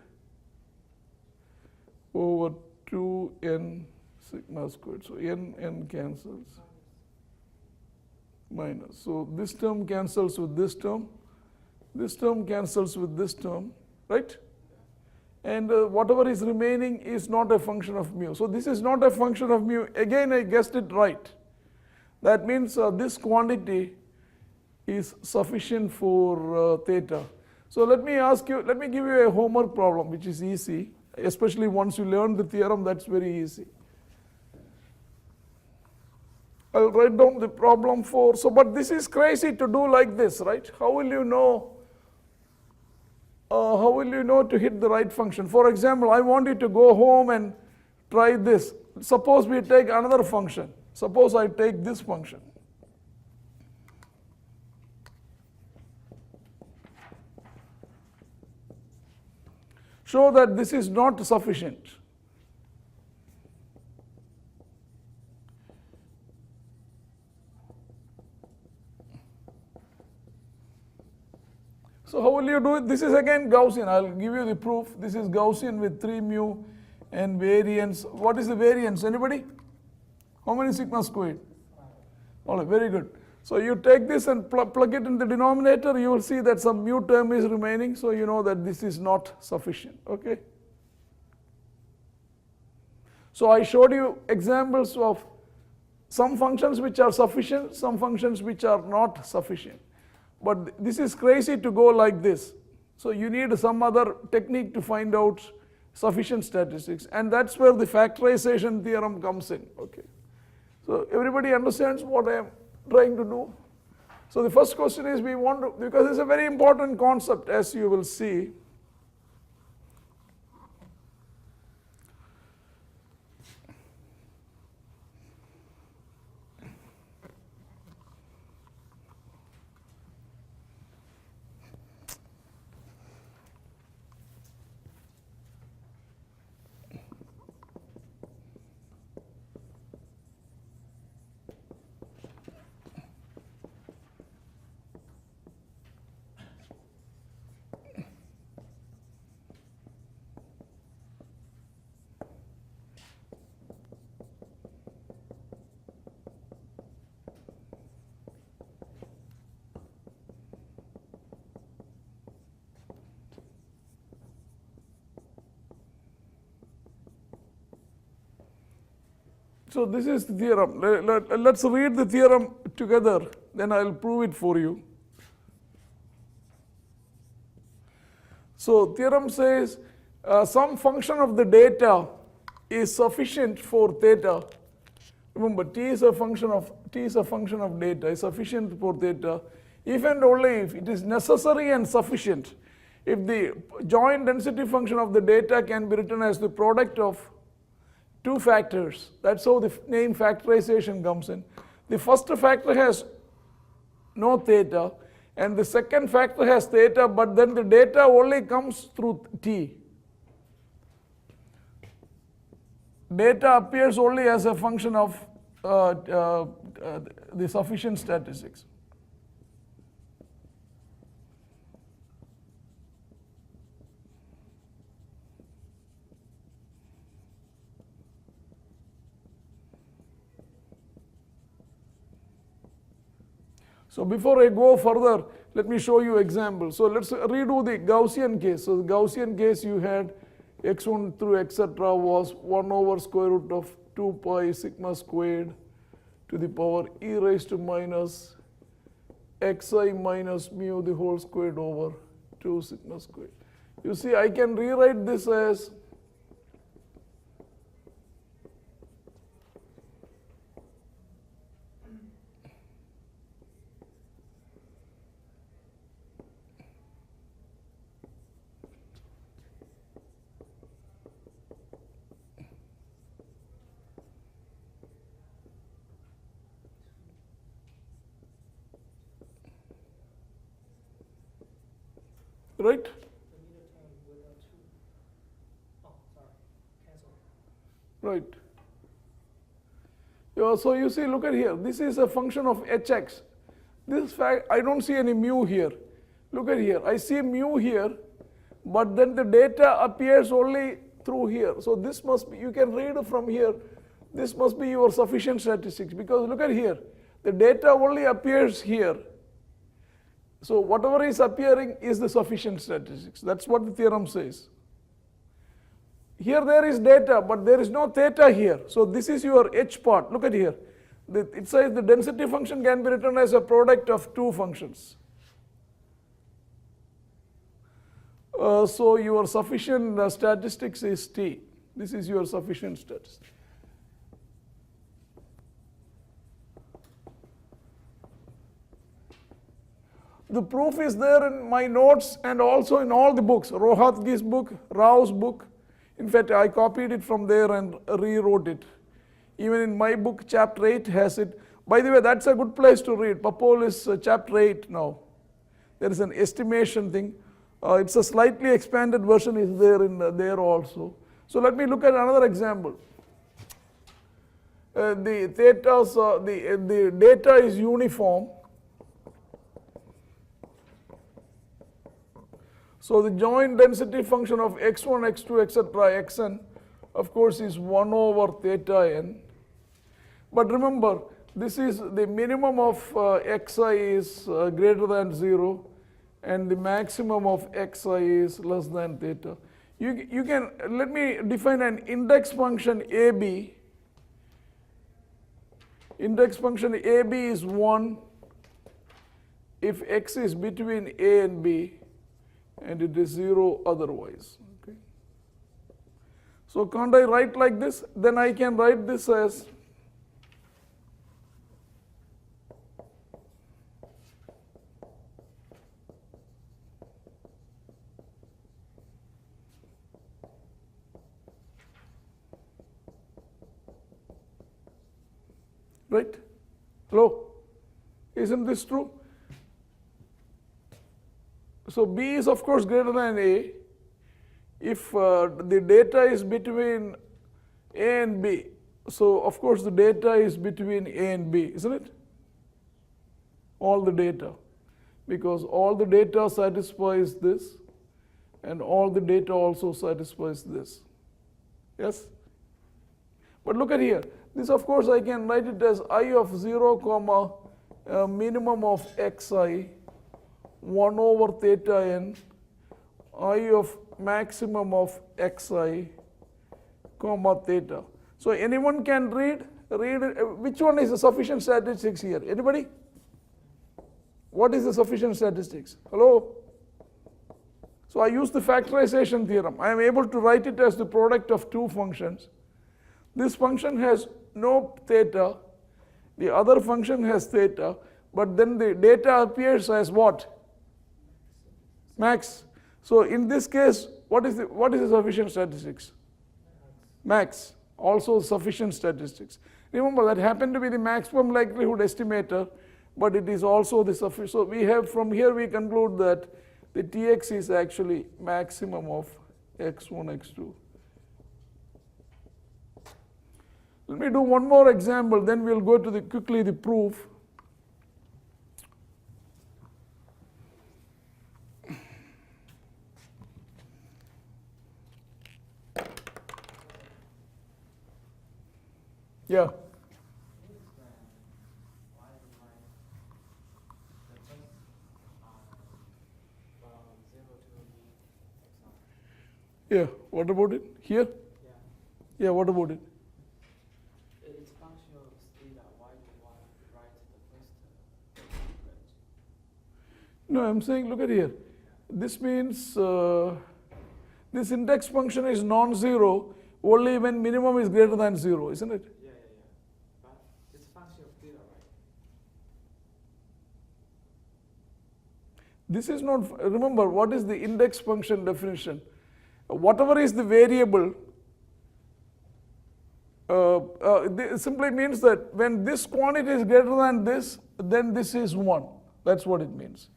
over 2n sigma squared. So n cancels. Minus. So this term cancels with this term cancels with this term, right? And whatever is remaining is not a function of mu. So this is not a function of mu. Again, I guessed it right. That means this quantity is sufficient for theta. So let me ask you, let me give you a homework problem, which is easy, especially once you learn the theorem, that's very easy. I'll write down the problem for, so but this is crazy to do like this, right? How will you know to hit the right function? For example, I want you to go home and try this. Suppose we take another function. Suppose I take this function. Show that this is not sufficient. So how will you do it? This is again Gaussian. I'll give you the proof. This is Gaussian with 3 mu and variance. What is the variance? Anybody? How many sigma squared? All right, very good. So you take this and plug it in the denominator, you will see that some mu term is remaining, so you know that this is not sufficient, okay? So I showed you examples of some functions which are sufficient, some functions which are not sufficient. But this is crazy to go like this. So you need some other technique to find out sufficient statistics, and that's where the factorization theorem comes in, okay? So everybody understands what I am trying to do? So the first question is, we want to, because it's a very important concept, as you will see. So this is the theorem. Let's read the theorem together, then I'll prove it for you. So theorem says some function of the data is sufficient for theta. Remember, t is a function of data, is sufficient for theta if and only if it is necessary and sufficient. If the joint density function of the data can be written as the product of two factors. That's how the name factorization comes in. The first factor has no theta, and the second factor has theta, but then the data only comes through t. Data appears only as a function of the sufficient statistics. So before I go further, let me show you examples. So let's redo the Gaussian case. So the Gaussian case, you had x1 through etc. was 1 over square root of 2 pi sigma squared to the power e raised to minus xi minus mu the whole squared over 2 sigma squared. You see, I can rewrite this as right? The middle term with a 2. Oh, sorry. Cancel. Right. Yeah, so you see, look at here. This is a function of hx. This fact, I don't see any mu here. Look at here. I see mu here, but then the data appears only through here. So this must be, you can read from here, this must be your sufficient statistics, because look at here. The data only appears here. So whatever is appearing is the sufficient statistics. That's what the theorem says. Here there is data, but there is no theta here. So this is your h part. Look at here. It says the density function can be written as a product of two functions. So your sufficient statistics is t. This is your sufficient statistics. The proof is there in my notes and also in all the books. Rohatgi's book, Raos' book. In fact, I copied it from there and rewrote it. Even in my book, chapter 8 has it. By the way, that's a good place to read. Papol is chapter 8 now. There is an estimation thing. It's a slightly expanded version is there in there also. So let me look at another example. The thetas, the data is uniform. So the joint density function of x1, x2, etc., xn, of course, is 1 over theta n. But remember, this is the minimum of xi is greater than 0, and the maximum of xi is less than theta. You can, let me define an index function AB. Index function AB is 1 if x is between a and b, and it is 0 otherwise. Okay. So can't I write like this? Then I can write this as right? Hello? Isn't this true? So B is of course greater than A if the data is between A and B. So of course the data is between A and B, isn't it? All the data. Because all the data satisfies this and all the data also satisfies this. Yes? But look at here. This of course I can write it as I of 0 comma minimum of xi 1 over theta n, I of maximum of xi, comma theta. So anyone can read which one is the sufficient statistics here? Anybody? What is the sufficient statistics? Hello? So I use the factorization theorem. I am able to write it as the product of two functions. This function has no theta, the other function has theta, but then the data appears as what? Max. So in this case, what is the sufficient statistics? Max. Also sufficient statistics. Remember that happened to be the maximum likelihood estimator, but it is also the sufficient. So we have, from here we conclude that the Tx is actually maximum of x1, x2. Let me do one more example, then we'll go to quickly the proof. Yeah. Yeah, what about it? Here? Yeah, what about it? It's function of theta. Why do you want to write the first range? No, I'm saying, look at here. This means this index function is non-zero only when minimum is greater than 0, isn't it? Yeah. But it's a function of theta, right? This is not, remember, what is the index function definition? Whatever is the variable, it simply means that when this quantity is greater than this, then this is 1. That's what it means.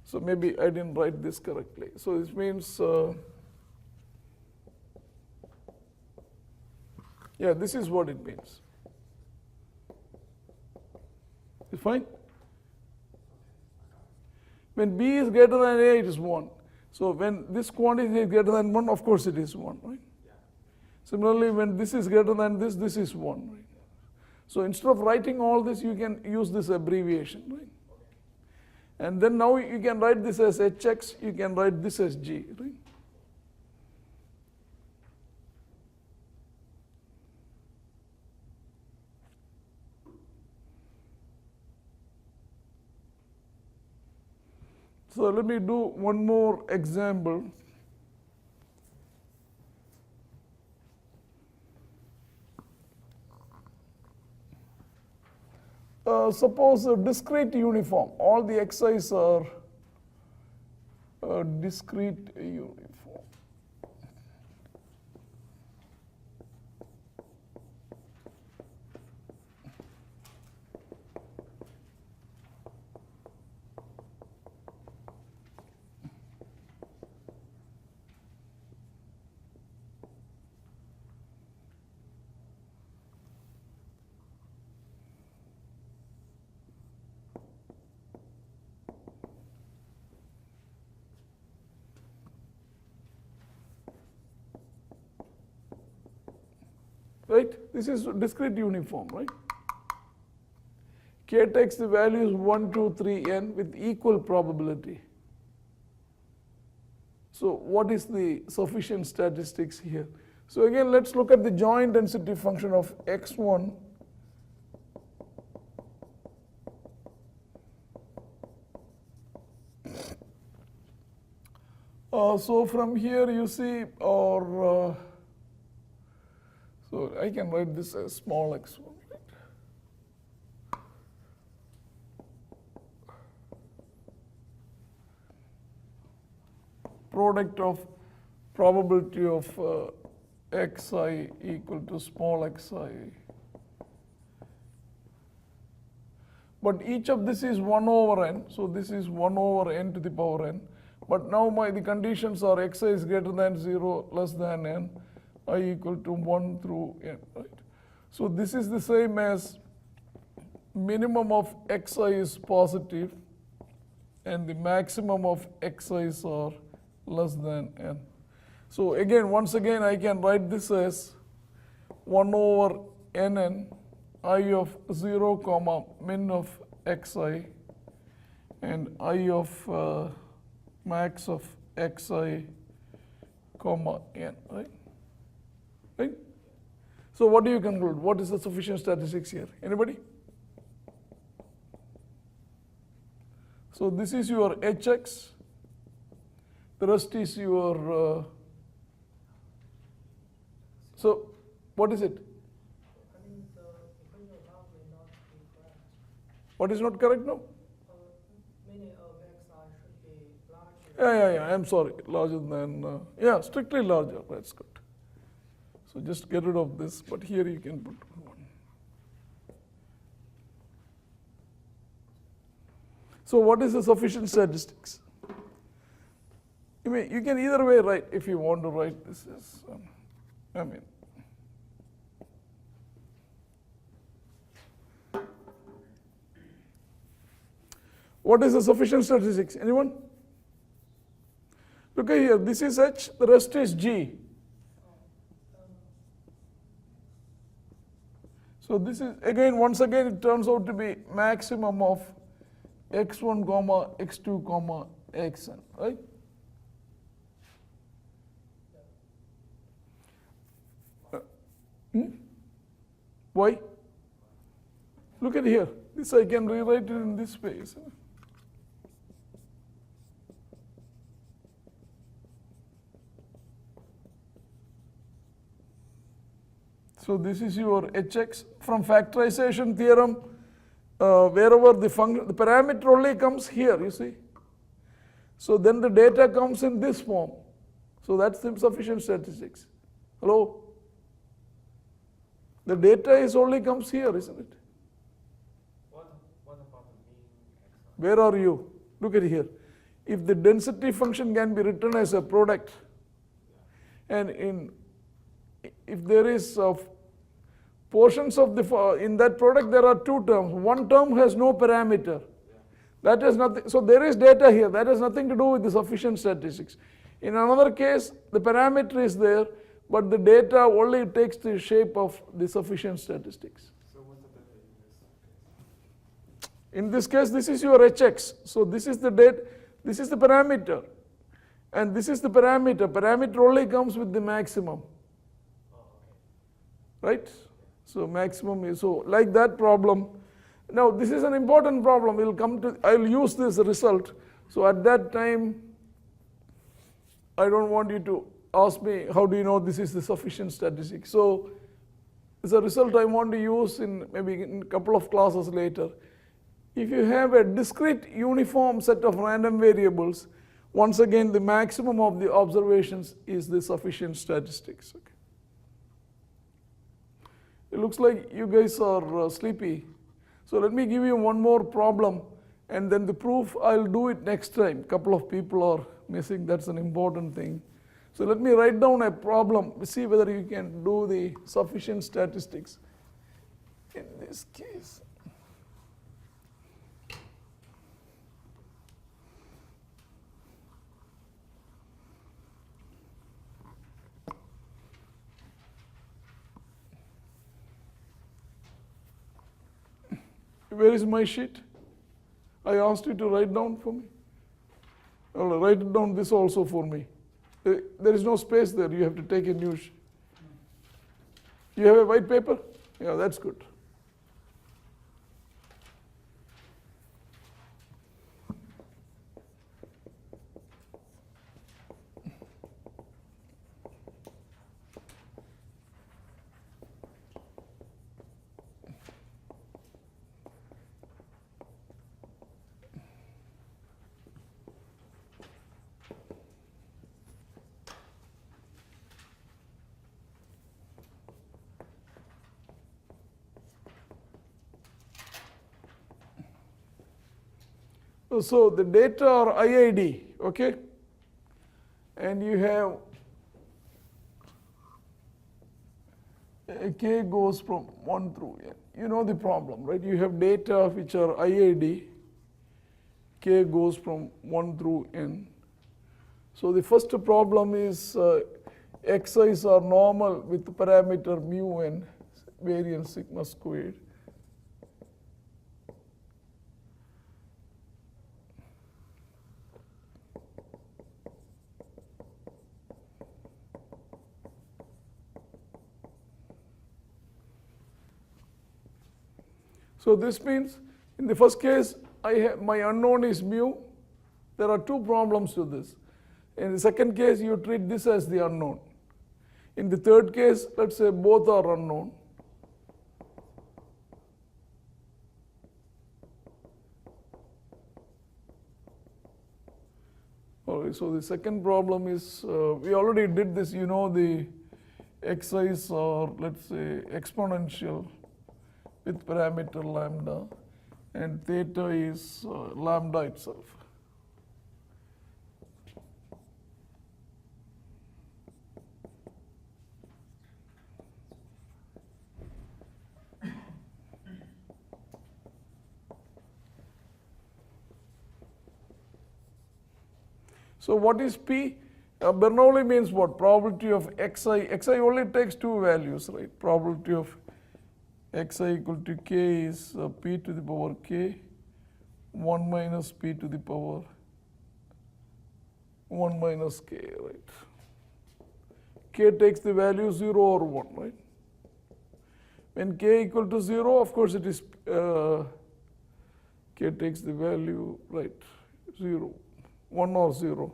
So maybe I didn't write this correctly. So this means, yeah, this is what it means. It's fine? When b is greater than a, it is 1. So when this quantity is greater than 1, of course it is 1, right? Yeah. Similarly, when this is greater than this is 1, right? So instead of writing all this, you can use this abbreviation, right? And then now you can write this as hx, you can write this as g, right? So let me do one more example. Suppose a discrete uniform. All the xi's are discrete uniform. Right? This is discrete uniform, right? K takes the values 1, 2, 3, n with equal probability. So what is the sufficient statistics here? So again, let's look at the joint density function of x1. So from here you see, or so I can write this as small x1. Product of probability of xi equal to small xi. But each of this is 1 over n, so this is 1 over n to the power n. But now the conditions are xi is greater than 0, less than n, I equal to 1 through n, right? So this is the same as minimum of xi is positive and the maximum of xi's are less than n. So again, once again, I can write this as 1 over nn I of 0 comma min of xi and I of max of xi comma n, right? Right? So what do you conclude? What is the sufficient statistics here? Anybody? So this is your hx. The rest is your, so what is it? I mean, the equation above may not be correct. What is not correct now? Meaning of xi should be larger. Yeah, I'm sorry, larger than, yeah, strictly larger, that's good. So just get rid of this, but here you can put 1. So what is the sufficient statistics? You can either way write, if you want to write this as, what is the sufficient statistics? Anyone? Look at here, this is h, the rest is g. So this is, again, once again, it turns out to be maximum of x1 comma x2 comma xn, right? Why? Look at here. This I can rewrite it in this way. So this is your hx. From factorization theorem, wherever the parameter only comes here, you see. So then the data comes in this form. So that's the sufficient statistics. Hello? The data is only comes here, isn't it? What about the mean x? Where are you? Look at here. If the density function can be written as a product, and if there is portions of in that product there are two terms. One term has no parameter. That has nothing. So there is data here. That has nothing to do with the sufficient statistics. In another case, the parameter is there, but the data only takes the shape of the sufficient statistics. So what's the data in this case? In this case, this is your hx. So this is the data. This is the parameter, and this is the parameter. Parameter only comes with the maximum, right? So maximum is so like that problem. Now this is an important problem. We'll come to. I'll use this result. So at that time, I don't want you to ask me how do you know this is the sufficient statistic. So it's a result I want to use in maybe in a couple of classes later. If you have a discrete uniform set of random variables, once again the maximum of the observations is the sufficient statistics. Okay. It looks like you guys are sleepy. So let me give you one more problem, and then the proof I'll do it next time. Couple of people are missing, that's an important thing. So let me write down a problem, see whether you can do the sufficient statistics in this case. Where is my sheet? I asked you to write down for me. Well, write down this also for me. There is no space there. You have to take a new sheet. You have a white paper? Yeah, that's good. So the data are IID, okay? And you have k goes from 1 through n. You know the problem, right? You have data which are IID, k goes from 1 through n. So the first problem is xi's are normal with the parameter mu n, variance sigma squared. So this means in the first case, my unknown is mu. There are two problems to this. In the second case, you treat this as the unknown. In the third case, let's say both are unknown. All right, so the second problem is, we already did this, you know, the xi's are, let's say, exponential with parameter lambda, and theta is lambda itself. So what is P? Bernoulli means what? Probability of xi. Xi only takes two values, right? Probability of xi equal to k is p to the power k, 1 minus p to the power 1 minus k, right? K takes the value 0 or 1, right? When k equal to 0, of course it is, k takes the value, right, 0, 1 or 0.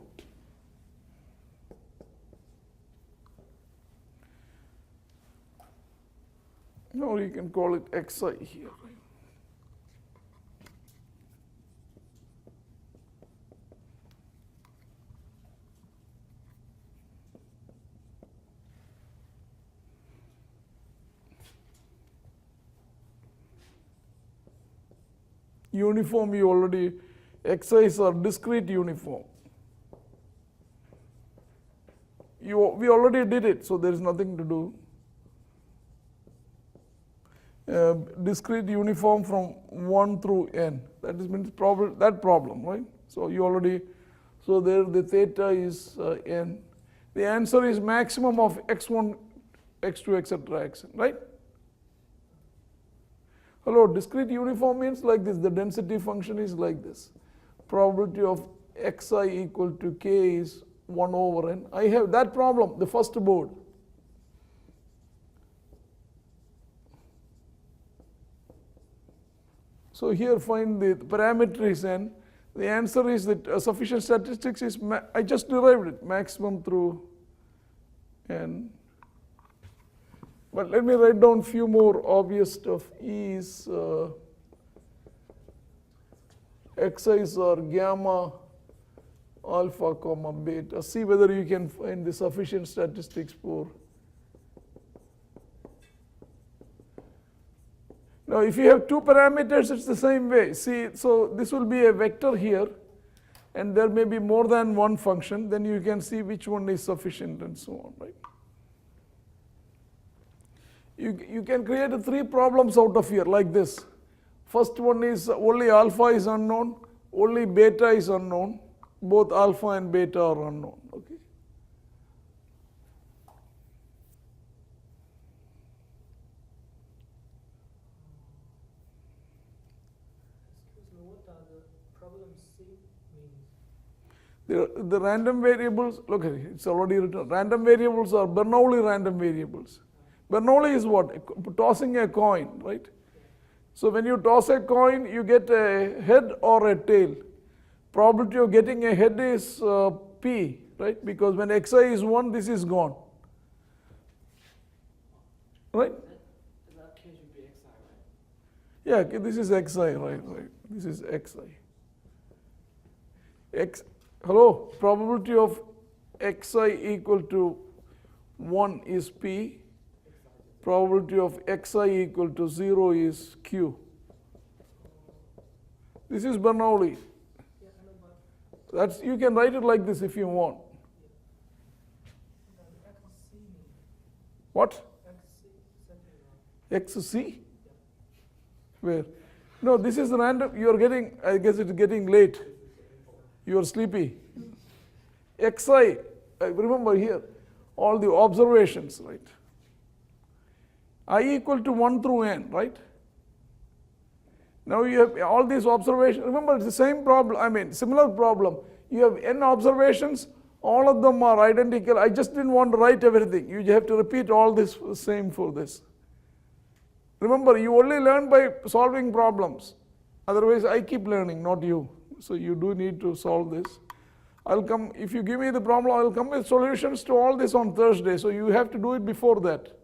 Or you can call it xi here. Right? Uniform you already, xi's are discrete uniform. We already did it, so there is nothing to do. Discrete uniform from 1 through n. That is means that problem, right? So you already, so there the theta is n. The answer is maximum of x1, x2, etc., xn, right? Hello, discrete uniform means like this. The density function is like this. Probability of xi equal to k is 1 over n. I have that problem, the first board. So here find the parameter is n. The answer is that sufficient statistics is, I just derived it, maximum through n. But let me write down few more obvious stuff. E is xi's are gamma, alpha, comma, beta. See whether you can find the sufficient statistics for. Now, if you have two parameters, it's the same way. See, so this will be a vector here, and there may be more than one function. Then you can see which one is sufficient and so on, right? You can create 3 problems out of here like this. First one is only alpha is unknown, only beta is unknown. Both alpha and beta are unknown. Okay. Excuse me, what does the problem C means? The random variables, look at it, it's already written. Random variables are Bernoulli random variables. Bernoulli is what? Tossing a coin, right? So when you toss a coin, you get a head or a tail. Probability of getting a head is p, right? Because when xi is 1, this is gone. Right? In that case, would be xi, right? Yeah, okay, this is xi, right? This is xi. Hello, probability of xi equal to 1 is p. Probability of xi equal to 0 is q. This is Bernoulli. Yeah, I know, but That's, you can write it like this if you want. what does xc mean? What? Xc, something wrong. xc? Where? No, this is random. You are getting, I guess it's getting late. You are sleepy. xi, remember here, all the observations, right? I equal to 1 through n, right? Now you have all these observations. Remember, it's the same problem, similar problem. You have n observations, all of them are identical. I just didn't want to write everything. You have to repeat all this same for this. Remember, you only learn by solving problems. Otherwise, I keep learning, not you. So you do need to solve this. I'll come, if you give me the problem, I'll come with solutions to all this on Thursday. So you have to do it before that.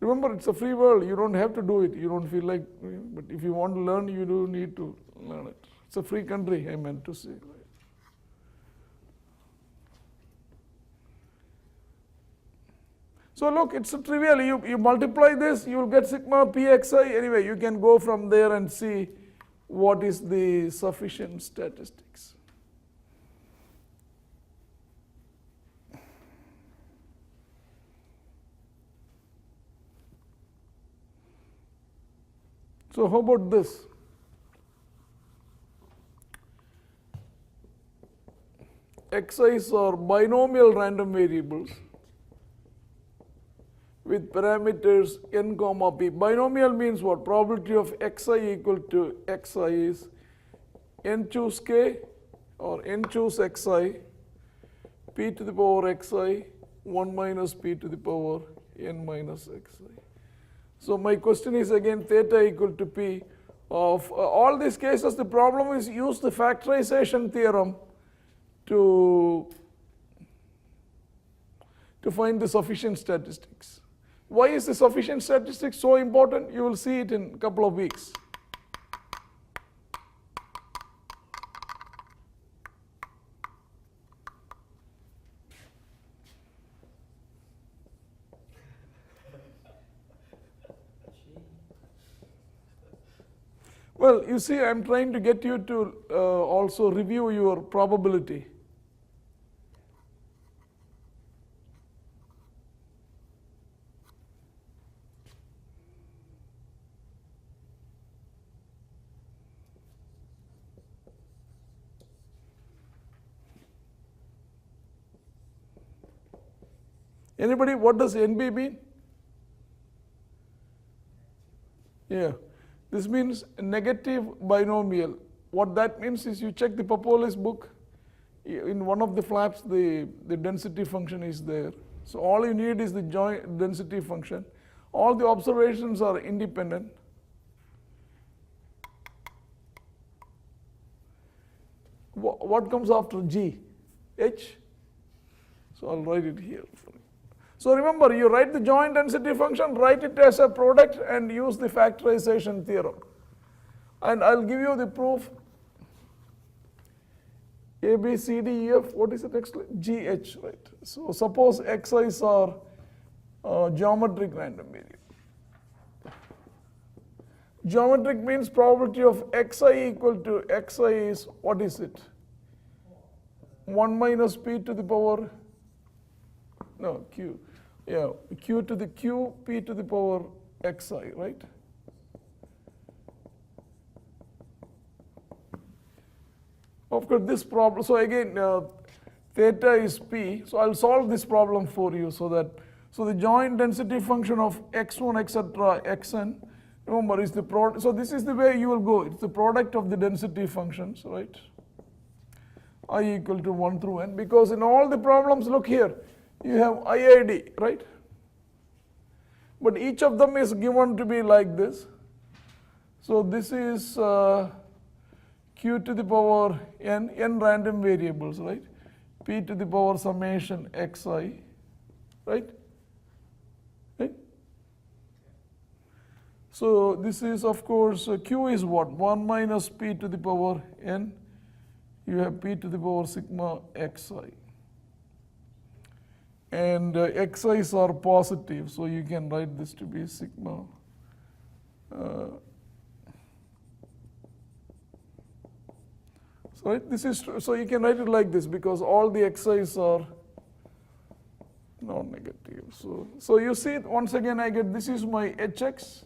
Remember, it's a free world. You don't have to do it. You don't feel like, but if you want to learn, you do need to learn it. It's a free country, I meant to say. So look, it's a trivial. You multiply this, you will get sigma pxi. Anyway, you can go from there and see what is the sufficient statistics. So how about this? Xi's are binomial random variables with parameters n comma p. Binomial means what? Probability of xi equal to xi is n choose k or n choose xi, p to the power xi, 1 minus p to the power n minus xi. So my question is again theta equal to p. Of all these cases, the problem is use the factorization theorem to to find the sufficient statistics. Why is the sufficient statistics so important? You will see it in a couple of weeks. Well, you see, I'm trying to get you to also review your probability. Anybody, what does NB mean? Yeah, this means negative binomial. What that means is you check the Papolis book, in one of the flaps the density function is there. So all you need is the joint density function. All the observations are independent. What comes after G? H? So I'll write it here for you. So remember, you write the joint density function, write it as a product and use the factorization theorem. And I'll give you the proof. A, B, C, D, E, F, what is the next line? G, H, right? So suppose Xi's are geometric random variable. Geometric means probability of Xi equal to Xi is, what is it? 1 minus P to the power, no, Q. Yeah, Q to the Q, P to the power Xi, right? Of course, this problem, so again, theta is P, so I'll solve this problem for you so the joint density function of x1, etc., xn, remember, is the product, so this is the way you will go, it's the product of the density functions, right? I equal to 1 through n, because in all the problems, look here, you have IID, right? But each of them is given to be like this. So this is q to the power n random variables, right? P to the power summation xi, right? Right? So this is, of course, q is what? 1 minus p to the power n. You have p to the power sigma xi. And xi's are positive, so you can write this to be sigma. So this is true. So you can write it like this because all the xi's are non-negative. So you see, once again, I get this is my hx.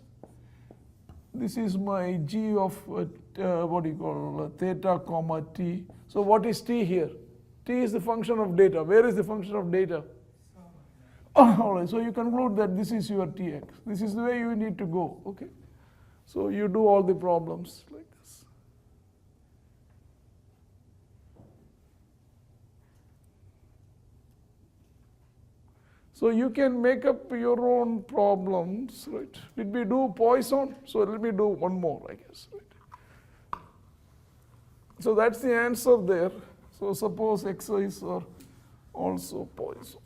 This is my g of what do you call theta comma t. So what is t here? T is the function of data. Where is the function of data? All right, so you conclude that this is your Tx. This is the way you need to go, okay? So you do all the problems like this. So you can make up your own problems, right? Did we do Poisson? So let me do one more, I guess, right? So that's the answer there. So suppose xi's are also Poisson.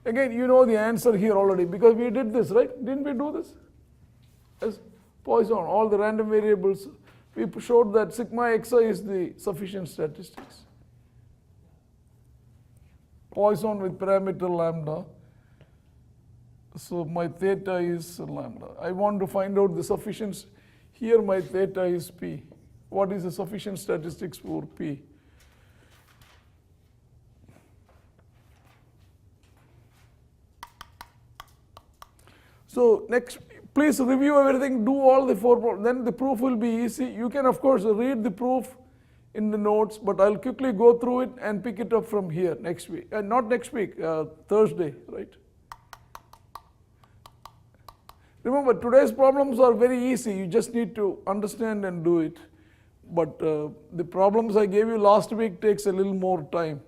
Again, you know the answer here already because we did this, right? Didn't we do this? As Poisson, all the random variables, we showed that sigma xi is the sufficient statistics. Poisson with parameter lambda. So my theta is lambda. I want to find out the sufficient, here my theta is p. What is the sufficient statistics for p? So next, please review everything, do all the 4 problems, then the proof will be easy. You can, of course, read the proof in the notes, but I'll quickly go through it and pick it up from here next week. Not next week, Thursday, right? Remember, today's problems are very easy. You just need to understand and do it. But the problems I gave you last week takes a little more time.